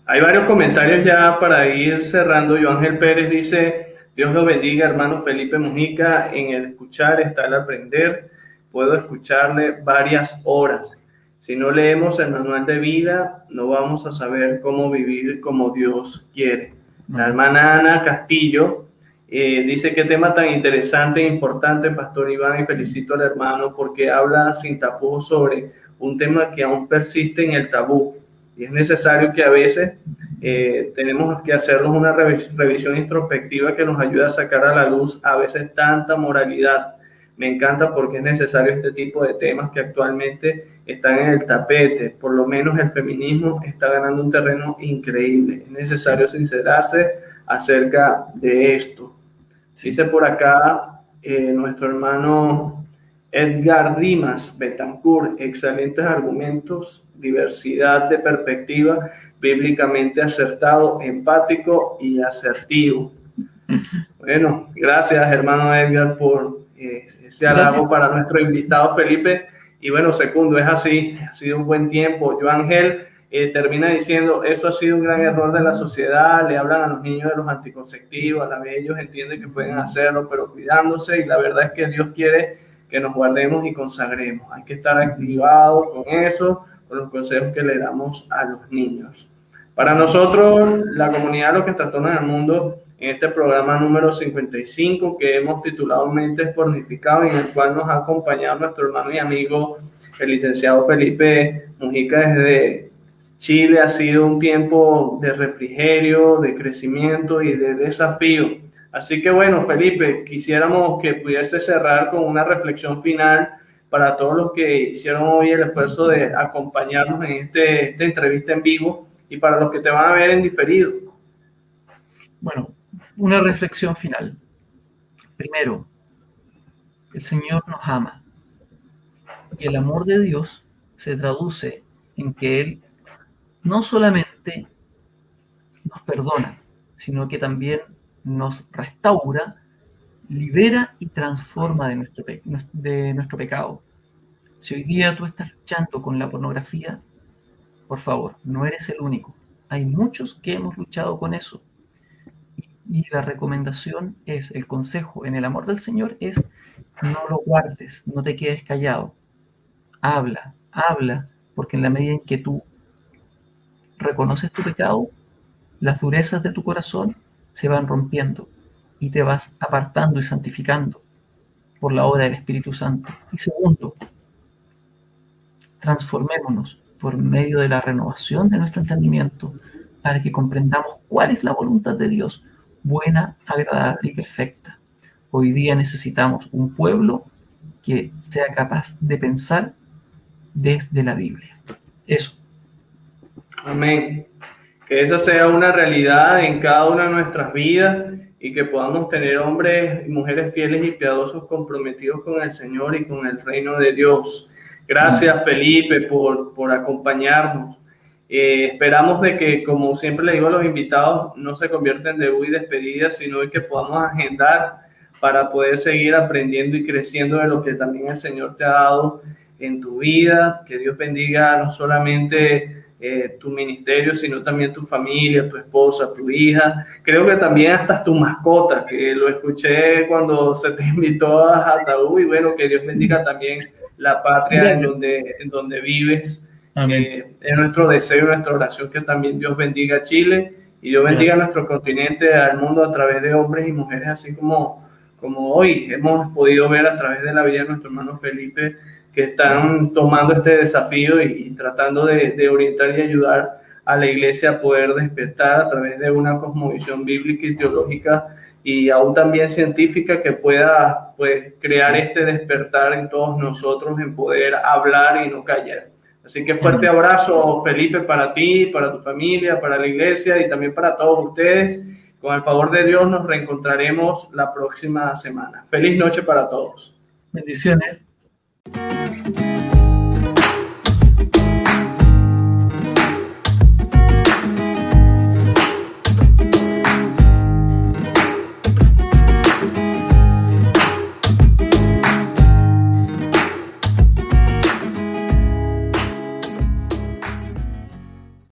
Hay varios comentarios ya para ir cerrando. Joángel Pérez dice: Dios lo bendiga, hermano Felipe Mujica. En el escuchar está el aprender. Puedo escucharle varias horas. Si no leemos el manual de vida, no vamos a saber cómo vivir como Dios quiere. La hermana Ana Castillo dice: qué tema tan interesante e importante, Pastor Iván, y felicito al hermano porque habla sin tapujos sobre un tema que aún persiste en el tabú. Y es necesario que a veces tenemos que hacernos una revisión introspectiva que nos ayude a sacar a la luz a veces tanta moralidad. Me encanta porque es necesario este tipo de temas que actualmente están en el tapete. Por lo menos el feminismo está ganando un terreno increíble. Es necesario sincerarse acerca de esto. Dice por acá nuestro hermano Edgar Dimas Betancourt: excelentes argumentos, diversidad de perspectiva, bíblicamente acertado, empático y asertivo. Bueno, gracias hermano Edgar por ese halago para nuestro invitado Felipe. Y bueno, segundo, es así, ha sido un buen tiempo. Joángel termina diciendo: eso ha sido un gran error de la sociedad, le hablan a los niños de los anticonceptivos, a la vez ellos entienden que pueden hacerlo, pero cuidándose, y la verdad es que Dios quiere que nos guardemos y consagremos. Hay que estar activados con eso, con los consejos que le damos a los niños. Para nosotros, la comunidad de los que trastornan el mundo, en este programa número 55 que hemos titulado Mentes Pornificadas, en el cual nos ha acompañado nuestro hermano y amigo, el licenciado Felipe Mujica desde Chile, ha sido un tiempo de refrigerio, de crecimiento y de desafío. Así que bueno, Felipe, quisiéramos que pudiese cerrar con una reflexión final para todos los que hicieron hoy el esfuerzo de acompañarnos en esta entrevista en vivo y para los que te van a ver en diferido. Bueno, una reflexión final. Primero, el Señor nos ama y el amor de Dios se traduce en que Él no solamente nos perdona, sino que también nos restaura, libera y transforma de nuestro pecado. Si hoy día tú estás luchando con la pornografía, por favor, no eres el único. Hay muchos que hemos luchado con eso. Y la recomendación es, el consejo en el amor del Señor es: no lo guardes, no te quedes callado. Habla, porque en la medida en que tú reconoces tu pecado, las durezas de tu corazón se van rompiendo y te vas apartando y santificando por la obra del Espíritu Santo. Y segundo, transformémonos por medio de la renovación de nuestro entendimiento para que comprendamos cuál es la voluntad de Dios, buena, agradable y perfecta. Hoy día necesitamos un pueblo que sea capaz de pensar desde la Biblia. Eso. Amén. Que esa sea una realidad en cada una de nuestras vidas y que podamos tener hombres y mujeres fieles y piadosos comprometidos con el Señor y con el reino de Dios. Gracias, Felipe, por acompañarnos. Esperamos de que, como siempre le digo a los invitados, no se convierta en debut y despedida, sino que podamos agendar para poder seguir aprendiendo y creciendo de lo que también el Señor te ha dado en tu vida. Que Dios bendiga no solamente tu ministerio, sino también tu familia, tu esposa, tu hija. Creo que también hasta tu mascota, que lo escuché cuando se te invitó a Jataú. Y bueno, que Dios bendiga también la patria en donde vives. Es nuestro deseo y nuestra oración que también Dios bendiga a Chile y Dios bendiga a nuestro continente, al mundo, a través de hombres y mujeres, así como hoy hemos podido ver a través de la vida de nuestro hermano Felipe, que están tomando este desafío y tratando de orientar y ayudar a la iglesia a poder despertar a través de una cosmovisión bíblica y teológica y aún también científica que pueda, pues, crear este despertar en todos nosotros en poder hablar y no callar. Así que fuerte abrazo, Felipe, para ti, para tu familia, para la iglesia y también para todos ustedes. Con el favor de Dios nos reencontraremos la próxima semana. Feliz noche para todos. Bendiciones.